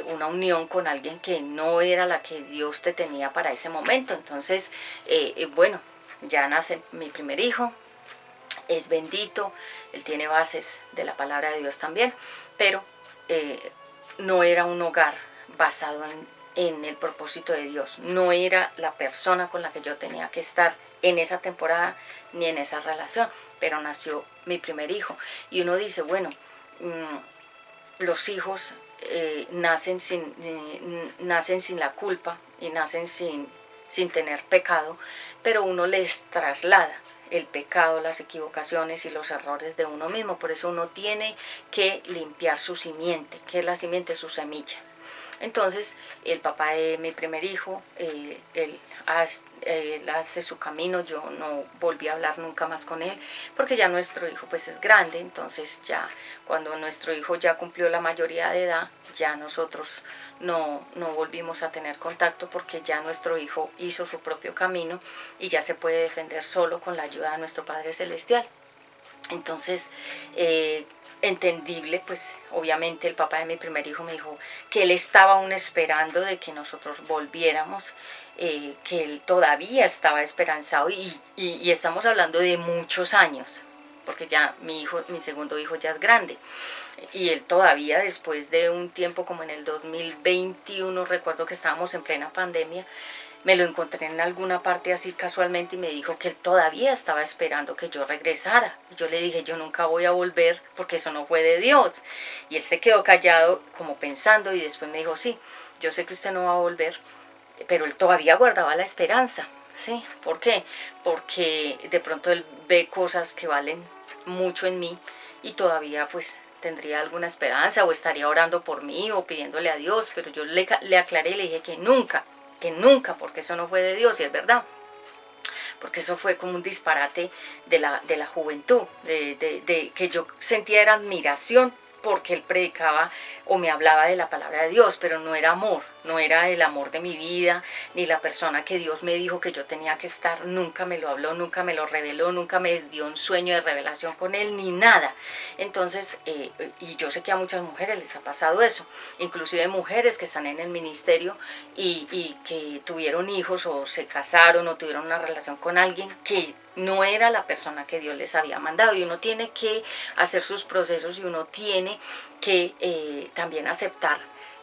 una unión con alguien que no era la que Dios te tenía para ese momento. Entonces, bueno, ya nace mi primer hijo, es bendito, él tiene bases de la palabra de Dios también, pero no era un hogar basado en el propósito de Dios, no era la persona con la que yo tenía que estar en esa temporada ni en esa relación, pero nació mi primer hijo y uno dice, bueno, los hijos nacen sin la culpa y nacen sin tener pecado, pero uno les traslada el pecado, las equivocaciones y los errores de uno mismo. Por eso uno tiene que limpiar su simiente. ¿Qué es la simiente? Su semilla. Entonces el papá de mi primer hijo, él hace su camino. Yo no volví a hablar nunca más con él porque ya nuestro hijo pues es grande. Entonces ya cuando nuestro hijo ya cumplió la mayoría de edad, ya nosotros no volvimos a tener contacto porque ya nuestro hijo hizo su propio camino y ya se puede defender solo con la ayuda de nuestro Padre Celestial. Entonces, entendible, pues obviamente el papá de mi primer hijo me dijo que él estaba aún esperando de que nosotros volviéramos, que él todavía estaba esperanzado y estamos hablando de muchos años, porque ya mi segundo hijo ya es grande. Y él todavía después de un tiempo como en el 2021, recuerdo que estábamos en plena pandemia, me lo encontré en alguna parte así casualmente y me dijo que él todavía estaba esperando que yo regresara. Y yo le dije, yo nunca voy a volver porque eso no fue de Dios. Y él se quedó callado como pensando y después me dijo, sí, yo sé que usted no va a volver, pero él todavía guardaba la esperanza. ¿Sí? ¿Por qué? Porque de pronto él ve cosas que valen mucho en mí y todavía pues tendría alguna esperanza o estaría orando por mí o pidiéndole a Dios, pero yo le aclaré y le dije que nunca, porque eso no fue de Dios y es verdad, porque eso fue como un disparate de la juventud, de que yo sentía era admiración porque él predicaba o me hablaba de la palabra de Dios, pero no era amor, no era el amor de mi vida, ni la persona que Dios me dijo que yo tenía que estar, nunca me lo habló, nunca me lo reveló, nunca me dio un sueño de revelación con él, ni nada. Entonces, y yo sé que a muchas mujeres les ha pasado eso, inclusive mujeres que están en el ministerio y que tuvieron hijos o se casaron o tuvieron una relación con alguien que no era la persona que Dios les había mandado, y uno tiene que hacer sus procesos y uno tiene que también aceptar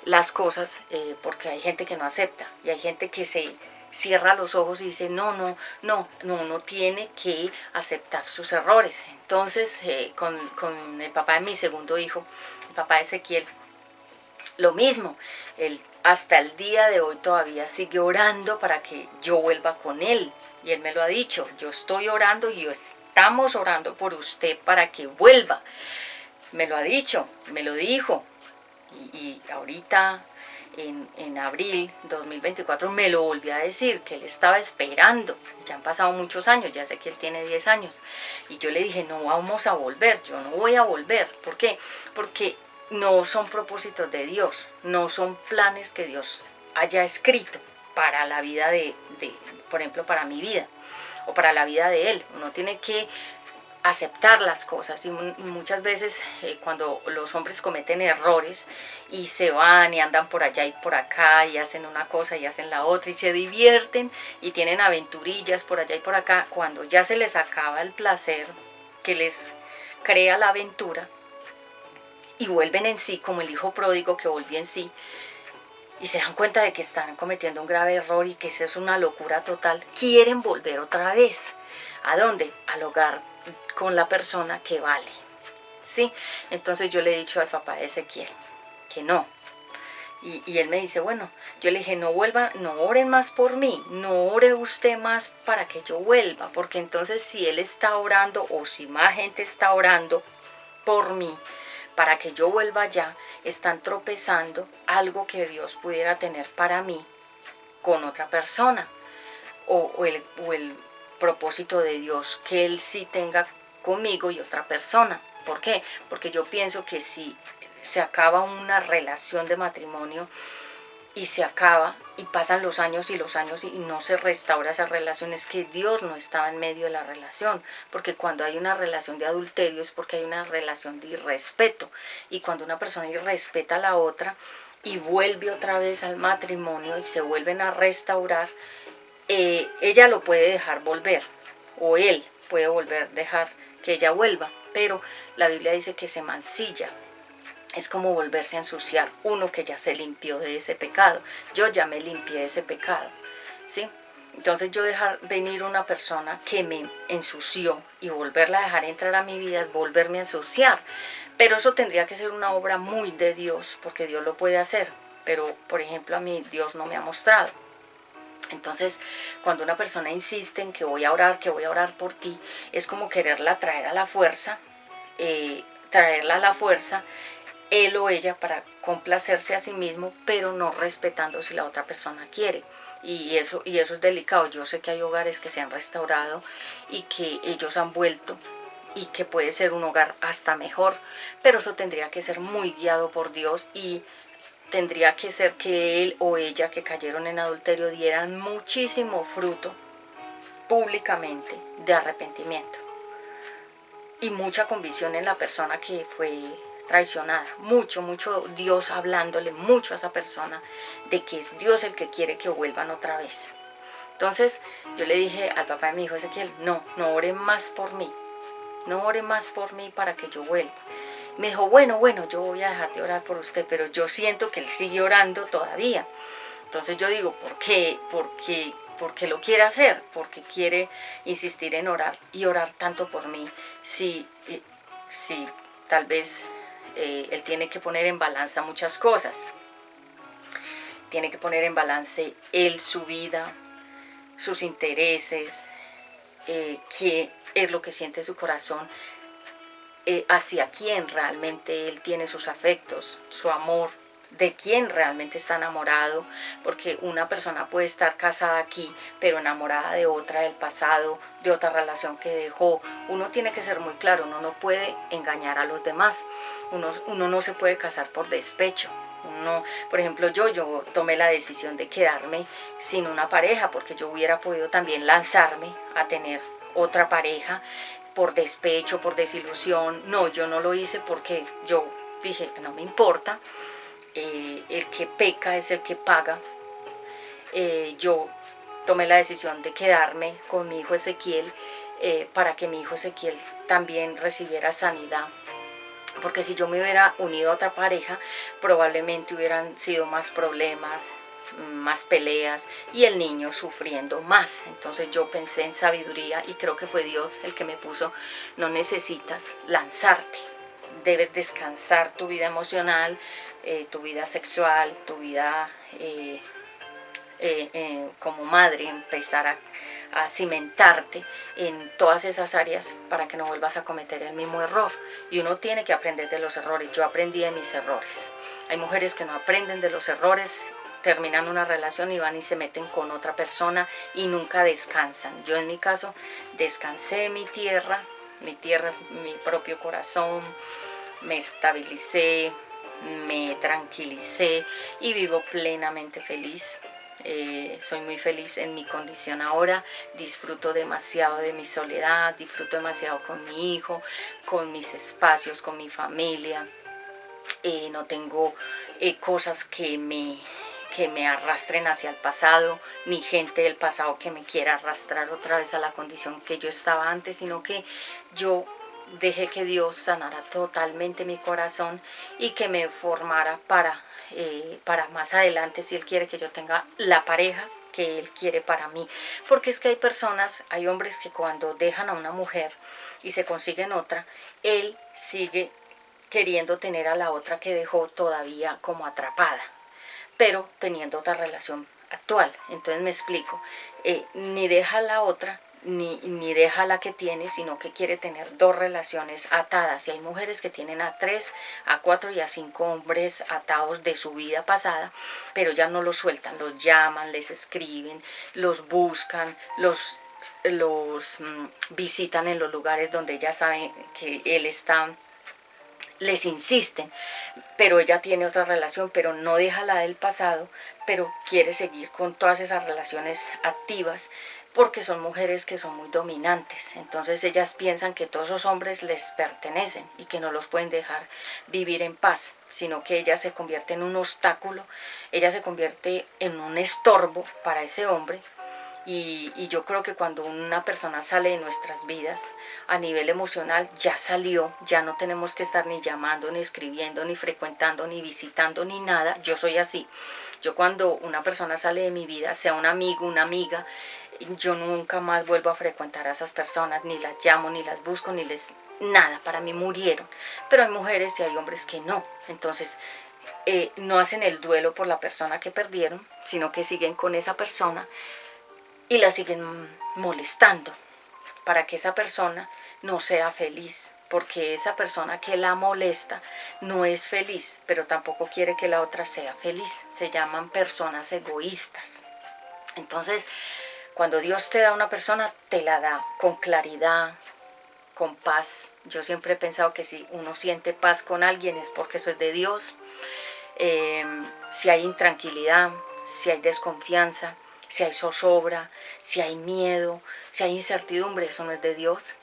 las cosas, porque hay gente que no acepta y hay gente que se cierra los ojos y dice, no, uno tiene que aceptar sus errores. Entonces, con el papá de mi segundo hijo, el papá de Ezequiel, lo mismo, él hasta el día de hoy todavía sigue orando para que yo vuelva con él. Y él me lo ha dicho, yo estoy orando y estamos orando por usted para que vuelva. Me lo ha dicho, me lo dijo. Y ahorita en abril 2024 me lo volvió a decir, que él estaba esperando. Ya han pasado muchos años, ya sé que él tiene 10 años. Y yo le dije, no vamos a volver, yo no voy a volver. ¿Por qué? Porque no son propósitos de Dios, no son planes que Dios haya escrito para la vida por ejemplo, para mi vida o para la vida de él. Uno tiene que aceptar las cosas y muchas veces cuando los hombres cometen errores y se van y andan por allá y por acá y hacen una cosa y hacen la otra y se divierten y tienen aventurillas por allá y por acá, cuando ya se les acaba el placer que les crea la aventura y vuelven en sí, como el hijo pródigo que volvió en sí, y se dan cuenta de que están cometiendo un grave error y que eso es una locura total, quieren volver otra vez. ¿A dónde? Al hogar con la persona que vale. ¿Sí? Entonces yo le he dicho al papá de Ezequiel que no. Y él me dice, bueno, yo le dije, no vuelva, no oren más por mí, no ore usted más para que yo vuelva, porque entonces si él está orando o si más gente está orando por mí, para que yo vuelva allá, están tropezando algo que Dios pudiera tener para mí con otra persona. O el propósito de Dios que Él sí tenga conmigo y otra persona. ¿Por qué? Porque yo pienso que si se acaba una relación de matrimonio y se acaba y pasan los años y no se restaura esa relación, es que Dios no estaba en medio de la relación, porque cuando hay una relación de adulterio es porque hay una relación de irrespeto, y cuando una persona irrespeta a la otra y vuelve otra vez al matrimonio y se vuelven a restaurar, ella lo puede dejar volver o él puede volver dejar que ella vuelva, pero la Biblia dice que se mancilla. Es como volverse a ensuciar, uno que ya se limpió de ese pecado. Yo ya me limpié de ese pecado, ¿sí? Entonces yo dejar venir una persona que me ensució y volverla a dejar entrar a mi vida es volverme a ensuciar. Pero eso tendría que ser una obra muy de Dios, porque Dios lo puede hacer. Pero, por ejemplo, a mí Dios no me ha mostrado. Entonces, cuando una persona insiste en que voy a orar por ti, es como quererla traer a la fuerza, traerla a la fuerza, él o ella, para complacerse a sí mismo, pero no respetando si la otra persona quiere. Y eso es delicado. Yo sé que hay hogares que se han restaurado y que ellos han vuelto y que puede ser un hogar hasta mejor, pero eso tendría que ser muy guiado por Dios y tendría que ser que él o ella que cayeron en adulterio dieran muchísimo fruto públicamente de arrepentimiento y mucha convicción en la persona que fue traicionada, mucho Dios hablándole mucho a esa persona de que es Dios el que quiere que vuelvan otra vez. Entonces yo le dije al papá de mi hijo Ezequiel, no ore más por mí, no ore más por mí para que yo vuelva. Me dijo, bueno, yo voy a dejar de orar por usted, pero yo siento que él sigue orando todavía. Entonces yo digo, ¿por qué? Porque lo quiere hacer, porque quiere insistir en orar y orar tanto por mí. Si tal vez él tiene que poner en balanza muchas cosas. Tiene que poner en balance él, su vida, sus intereses, qué es lo que siente su corazón, hacia quién realmente él tiene sus afectos, su amor, de quién realmente está enamorado, porque una persona puede estar casada aquí, pero enamorada de otra del pasado, de otra relación que dejó. Uno tiene que ser muy claro, uno no puede engañar a los demás, uno no se puede casar por despecho. Por ejemplo, yo tomé la decisión de quedarme sin una pareja, porque yo hubiera podido también lanzarme a tener otra pareja, por despecho, por desilusión. No, yo no lo hice porque yo dije, no me importa, el que peca es el que paga. Yo tomé la decisión de quedarme con mi hijo Ezequiel, para que mi hijo Ezequiel también recibiera sanidad. Porque si yo me hubiera unido a otra pareja, probablemente hubieran sido más problemas, más peleas y el niño sufriendo más. Entonces yo pensé en sabiduría y creo que fue Dios el que me puso, no necesitas lanzarte, debes descansar tu vida emocional, tu vida sexual, tu vida como madre, empezar a cimentarte en todas esas áreas para que no vuelvas a cometer el mismo error. Y uno tiene que aprender de los errores. Yo aprendí de mis errores. Hay mujeres que no aprenden de los errores, terminan una relación y van y se meten con otra persona y nunca descansan. Yo en mi caso descansé en mi tierra es mi propio corazón, me estabilicé, me tranquilicé y vivo plenamente feliz. Soy muy feliz en mi condición ahora, disfruto demasiado de mi soledad, disfruto demasiado con mi hijo, con mis espacios, con mi familia. No tengo cosas que me arrastren hacia el pasado, ni gente del pasado que me quiera arrastrar otra vez a la condición que yo estaba antes, sino que yo dejé que Dios sanara totalmente mi corazón y que me formara para más adelante, si Él quiere que yo tenga la pareja que Él quiere para mí. Porque es que hay personas, hay hombres que cuando dejan a una mujer y se consiguen otra, él sigue queriendo tener a la otra que dejó todavía como atrapada, pero teniendo otra relación actual. Entonces me explico, ni deja la otra, ni deja la que tiene, sino que quiere tener dos relaciones atadas. Y hay mujeres que tienen a 3, a 4 y a 5 hombres atados de su vida pasada, pero ya no los sueltan, los llaman, les escriben, los buscan, los visitan en los lugares donde ya saben que él está, les insisten, pero ella tiene otra relación, pero no deja la del pasado, pero quiere seguir con todas esas relaciones activas, porque son mujeres que son muy dominantes. Entonces ellas piensan que todos esos hombres les pertenecen y que no los pueden dejar vivir en paz, sino que ella se convierte en un obstáculo, ella se convierte en un estorbo para ese hombre. Y yo creo que cuando una persona sale de nuestras vidas a nivel emocional, ya salió, ya no tenemos que estar ni llamando, ni escribiendo, ni frecuentando, ni visitando, ni nada. Yo soy así. Yo cuando una persona sale de mi vida, sea un amigo, una amiga, yo nunca más vuelvo a frecuentar a esas personas, ni las llamo, ni las busco, ni les... nada, para mí murieron. Pero hay mujeres y hay hombres que no. Entonces no hacen el duelo por la persona que perdieron, sino que siguen con esa persona y la siguen molestando para que esa persona no sea feliz, porque esa persona que la molesta no es feliz, pero tampoco quiere que la otra sea feliz. Se llaman personas egoístas. Entonces, cuando Dios te da una persona, te la da con claridad, con paz. Yo siempre he pensado que si uno siente paz con alguien es porque eso es de Dios. Si hay intranquilidad, si hay desconfianza, si hay zozobra, si hay miedo, si hay incertidumbre, eso no es de Dios.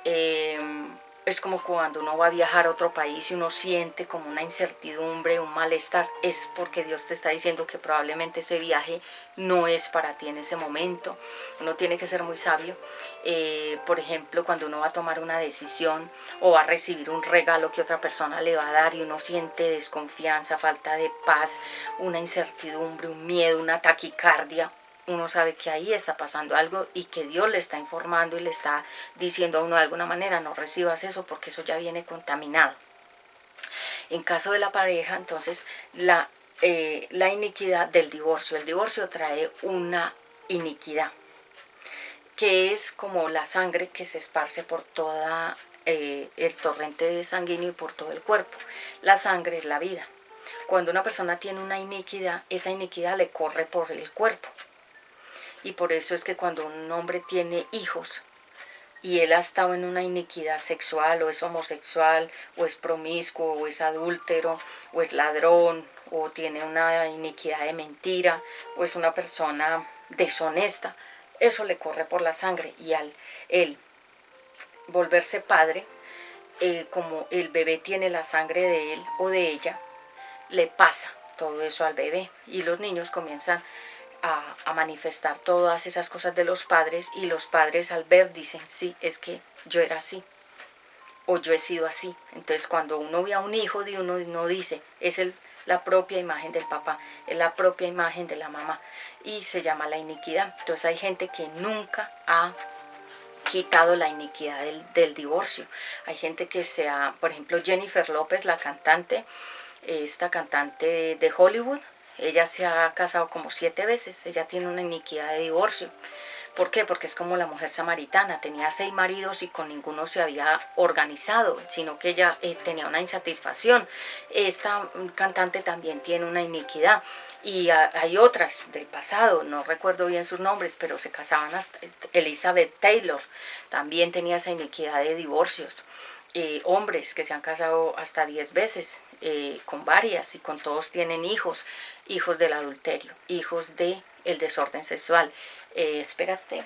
Es como cuando uno va a viajar a otro país y uno siente como una incertidumbre, un malestar, es porque Dios te está diciendo que probablemente ese viaje no es para ti en ese momento. Uno tiene que ser muy sabio. Por ejemplo, cuando uno va a tomar una decisión o va a recibir un regalo que otra persona le va a dar y uno siente desconfianza, falta de paz, una incertidumbre, un miedo, una taquicardia, uno sabe que ahí está pasando algo y que Dios le está informando y le está diciendo a uno de alguna manera: no recibas eso porque eso ya viene contaminado. En caso de la pareja, entonces la iniquidad del divorcio. El divorcio trae una iniquidad que es como la sangre que se esparce por toda el torrente sanguíneo y por todo el cuerpo. La sangre es la vida. Cuando una persona tiene una iniquidad, esa iniquidad le corre por el cuerpo. Y por eso es que cuando un hombre tiene hijos y él ha estado en una iniquidad sexual, o es homosexual, o es promiscuo, o es adúltero, o es ladrón, o tiene una iniquidad de mentira, o es una persona deshonesta, eso le corre por la sangre. Y al él volverse padre, como el bebé tiene la sangre de él o de ella, le pasa todo eso al bebé y los niños comienzan a manifestar todas esas cosas de los padres, y los padres al ver dicen: sí, es que yo era así o yo he sido así. Entonces cuando uno ve a un hijo de uno, no dice: es el la propia imagen del papá, es la propia imagen de la mamá y se llama la iniquidad. Entonces hay gente que nunca ha quitado la iniquidad del divorcio. Hay gente que por ejemplo, Jennifer López, la cantante, esta cantante de Hollywood, ella se ha casado como 7 veces, ella tiene una iniquidad de divorcio. ¿Por qué? Porque es como la mujer samaritana, tenía 6 maridos y con ninguno se había organizado, sino que ella tenía una insatisfacción. Esta cantante también tiene una iniquidad. Y hay otras del pasado, no recuerdo bien sus nombres, pero se casaban hasta Elizabeth Taylor, también tenía esa iniquidad de divorcios. Hombres que se han casado hasta 10 veces, con varias, y con todos tienen hijos, hijos del adulterio, hijos del desorden sexual. Espérate.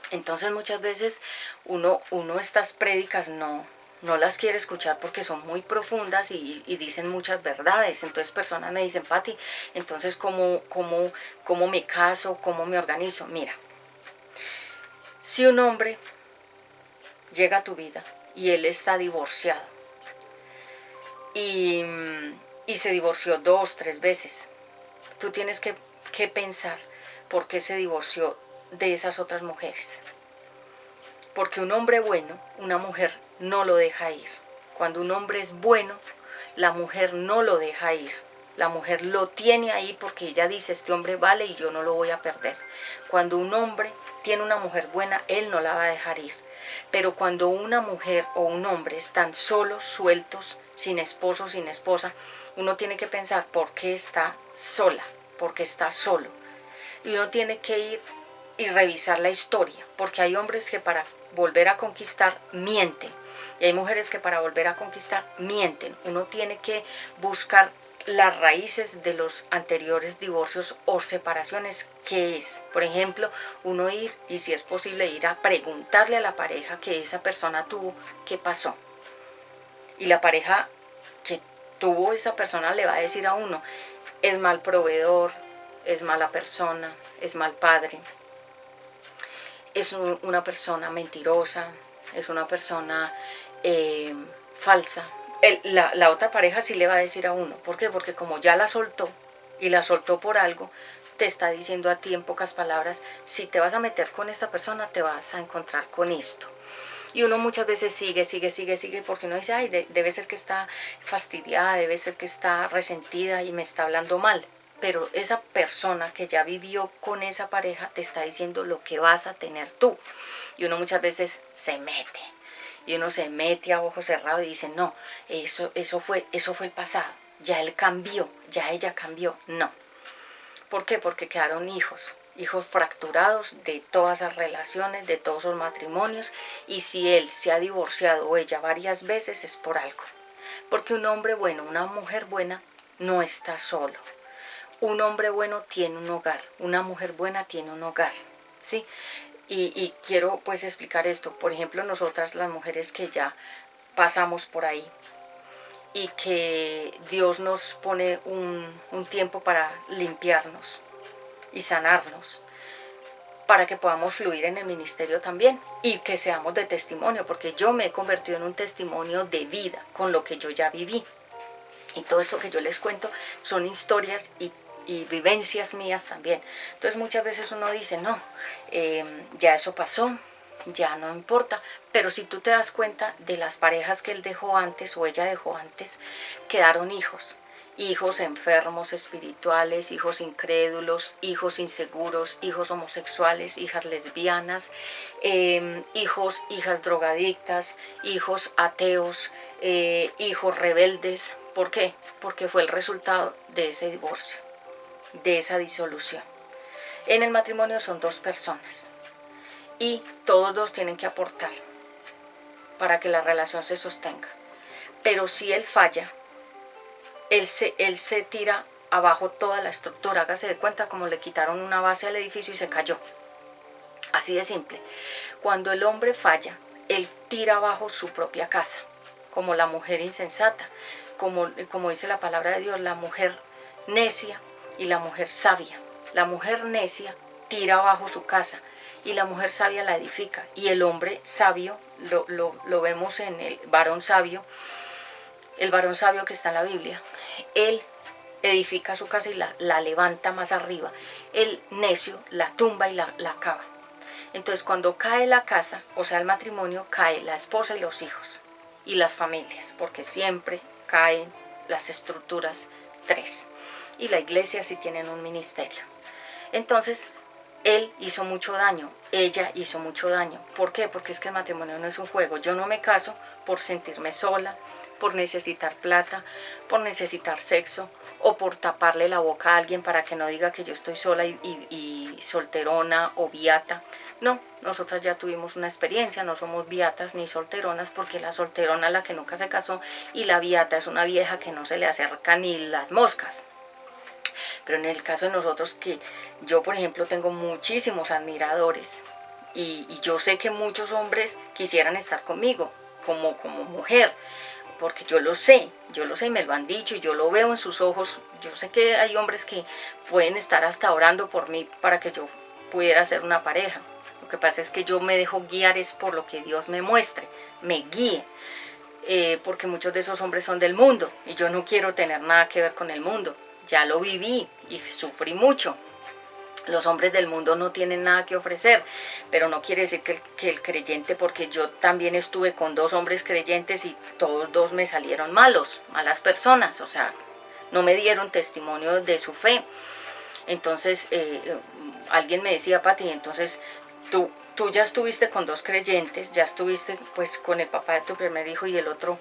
Entonces muchas veces uno estas prédicas no las quiere escuchar porque son muy profundas y dicen muchas verdades. Entonces personas me dicen, Pati, entonces ¿cómo me caso? ¿Cómo me organizo? Mira, si un hombre llega a tu vida y él está divorciado y se divorció 2, 3 veces, tú tienes que pensar por qué se divorció de esas otras mujeres. Porque un hombre bueno, una mujer no lo deja ir. Cuando un hombre es bueno, la mujer no lo deja ir. La mujer lo tiene ahí porque ella dice, este hombre vale y yo no lo voy a perder. Cuando un hombre tiene una mujer buena, él no la va a dejar ir. Pero cuando una mujer o un hombre están solos, sueltos, sin esposo, sin esposa, uno tiene que pensar por qué está sola, por qué está solo. Y uno tiene que ir y revisar la historia, porque hay hombres que para volver a conquistar mienten y hay mujeres que para volver a conquistar mienten. Uno tiene que buscar las raíces de los anteriores divorcios o separaciones. ¿Qué es? Por ejemplo, uno ir, y si es posible ir a preguntarle a la pareja que esa persona tuvo, ¿qué pasó? Y la pareja que tuvo esa persona le va a decir a uno, es mal proveedor, es mala persona, es mal padre, es una persona mentirosa, es una persona falsa. La otra pareja sí le va a decir a uno. ¿Por qué? Porque como ya la soltó y la soltó por algo, te está diciendo a ti en pocas palabras, si te vas a meter con esta persona, te vas a encontrar con esto. Y uno muchas veces sigue, porque uno dice, ay, debe ser que está fastidiada, debe ser que está resentida y me está hablando mal. Pero esa persona que ya vivió con esa pareja te está diciendo lo que vas a tener tú. Y uno muchas veces se mete. Y uno se mete a ojo cerrado y dice, no, eso fue el pasado. Ya él cambió, ya ella cambió. No. ¿Por qué? Porque quedaron hijos fracturados de todas las relaciones, de todos los matrimonios. Y si él se ha divorciado o ella varias veces es por algo. Porque un hombre bueno, una mujer buena, no está solo. Un hombre bueno tiene un hogar, una mujer buena tiene un hogar, ¿sí? Y quiero pues explicar esto. Por ejemplo, nosotras las mujeres que ya pasamos por ahí y que Dios nos pone un tiempo para limpiarnos y sanarnos, para que podamos fluir en el ministerio también y que seamos de testimonio, porque yo me he convertido en un testimonio de vida con lo que yo ya viví. Y todo esto que yo les cuento son historias y vivencias mías también. Entonces muchas veces uno dice, no, ya eso pasó, ya no importa. Pero si tú te das cuenta de las parejas que él dejó antes o ella dejó antes, quedaron hijos. Hijos enfermos espirituales, hijos incrédulos, hijos inseguros, hijos homosexuales, hijas lesbianas, hijas drogadictas, hijos ateos, hijos rebeldes. ¿Por qué? Porque fue el resultado de ese divorcio, de esa disolución. En el matrimonio son 2 personas y todos 2 tienen que aportar para que la relación se sostenga. Pero si él falla, él se tira abajo toda la estructura. Hágase de cuenta como le quitaron una base al edificio y se cayó. Así de simple. Cuando el hombre falla, él tira abajo su propia casa, como la mujer insensata, como dice la palabra de Dios, la mujer necia y la mujer sabia. La mujer necia tira abajo su casa y la mujer sabia la edifica. Y el hombre sabio, lo vemos en el varón sabio, El varón sabio que está en la Biblia, él edifica su casa y la levanta más arriba. El necio la tumba y la acaba. Entonces cuando cae la casa, o sea el matrimonio, cae la esposa y los hijos y las familias, porque siempre caen las estructuras tres. Y la iglesia sí tienen un ministerio. Entonces él hizo mucho daño, ella hizo mucho daño. ¿Por qué? Porque es que el matrimonio no es un juego. Yo no me caso por sentirme sola, por necesitar plata, por necesitar sexo o por taparle la boca a alguien para que no diga que yo estoy sola y solterona o beata. No, nosotras ya tuvimos una experiencia, no somos beatas ni solteronas, porque la solterona es la que nunca se casó y la beata es una vieja que no se le acerca ni las moscas. Pero en el caso de nosotros, que yo por ejemplo tengo muchísimos admiradores y yo sé que muchos hombres quisieran estar conmigo como mujer, porque yo lo sé y me lo han dicho y yo lo veo en sus ojos. Yo sé que hay hombres que pueden estar hasta orando por mí para que yo pudiera ser una pareja. Lo que pasa es que yo me dejo guiar es por lo que Dios me muestre, me guíe. Porque muchos de esos hombres son del mundo y yo no quiero tener nada que ver con el mundo. Ya lo viví y sufrí mucho. Los hombres del mundo no tienen nada que ofrecer, pero no quiere decir que el creyente, porque yo también estuve con 2 hombres creyentes y todos 2 me salieron malas personas, o sea, no me dieron testimonio de su fe. Entonces, alguien me decía, Pati, entonces tú ya estuviste con 2 creyentes, ya estuviste pues con el papá de tu primer hijo y el otro.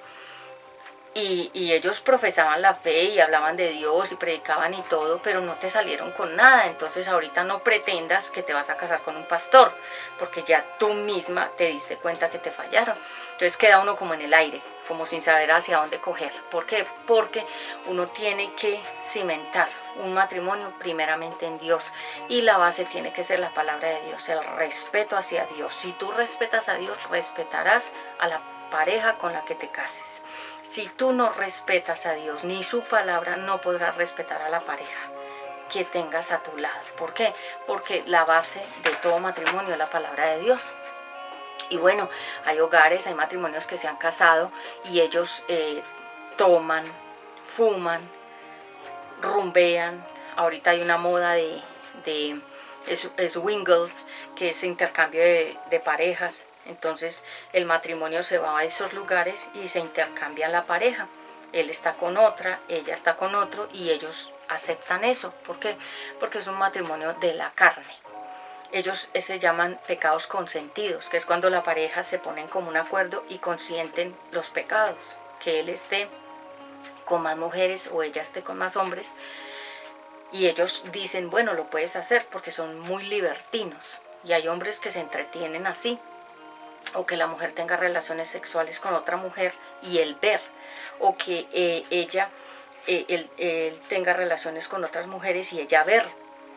Y ellos profesaban la fe y hablaban de Dios y predicaban y todo, pero no te salieron con nada. Entonces ahorita no pretendas que te vas a casar con un pastor, porque ya tú misma te diste cuenta que te fallaron. Entonces queda uno como en el aire, como sin saber hacia dónde coger. ¿Por qué? Porque uno tiene que cimentar un matrimonio primeramente en Dios, y la base tiene que ser la palabra de Dios, el respeto hacia Dios. Si tú respetas a Dios, respetarás a la pareja con la que te cases. Si tú no respetas a Dios ni su palabra, no podrás respetar a la pareja que tengas a tu lado. ¿Por qué? Porque la base de todo matrimonio es la palabra de Dios. Y bueno, hay hogares, hay matrimonios que se han casado y ellos toman, fuman, rumbean. Ahorita hay una moda de swingles, que es intercambio de parejas. Entonces el matrimonio se va a esos lugares y se intercambia la pareja. Él está con otra, ella está con otro y ellos aceptan eso. ¿Por qué? Porque es un matrimonio de la carne. Ellos se llaman pecados consentidos, que es cuando la pareja se pone en común acuerdo y consienten los pecados. Que él esté con más mujeres o ella esté con más hombres. Y ellos dicen, bueno, lo puedes hacer, porque son muy libertinos. Y hay hombres que se entretienen así. O que la mujer tenga relaciones sexuales con otra mujer y él ver. O que él tenga relaciones con otras mujeres y ella ver.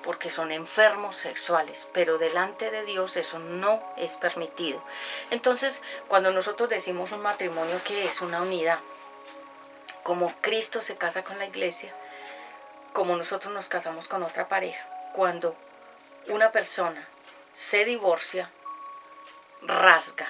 Porque son enfermos sexuales. Pero delante de Dios eso no es permitido. Entonces, cuando nosotros decimos un matrimonio, que es una unidad, como Cristo se casa con la iglesia, como nosotros nos casamos con otra pareja, cuando una persona se divorcia, rasga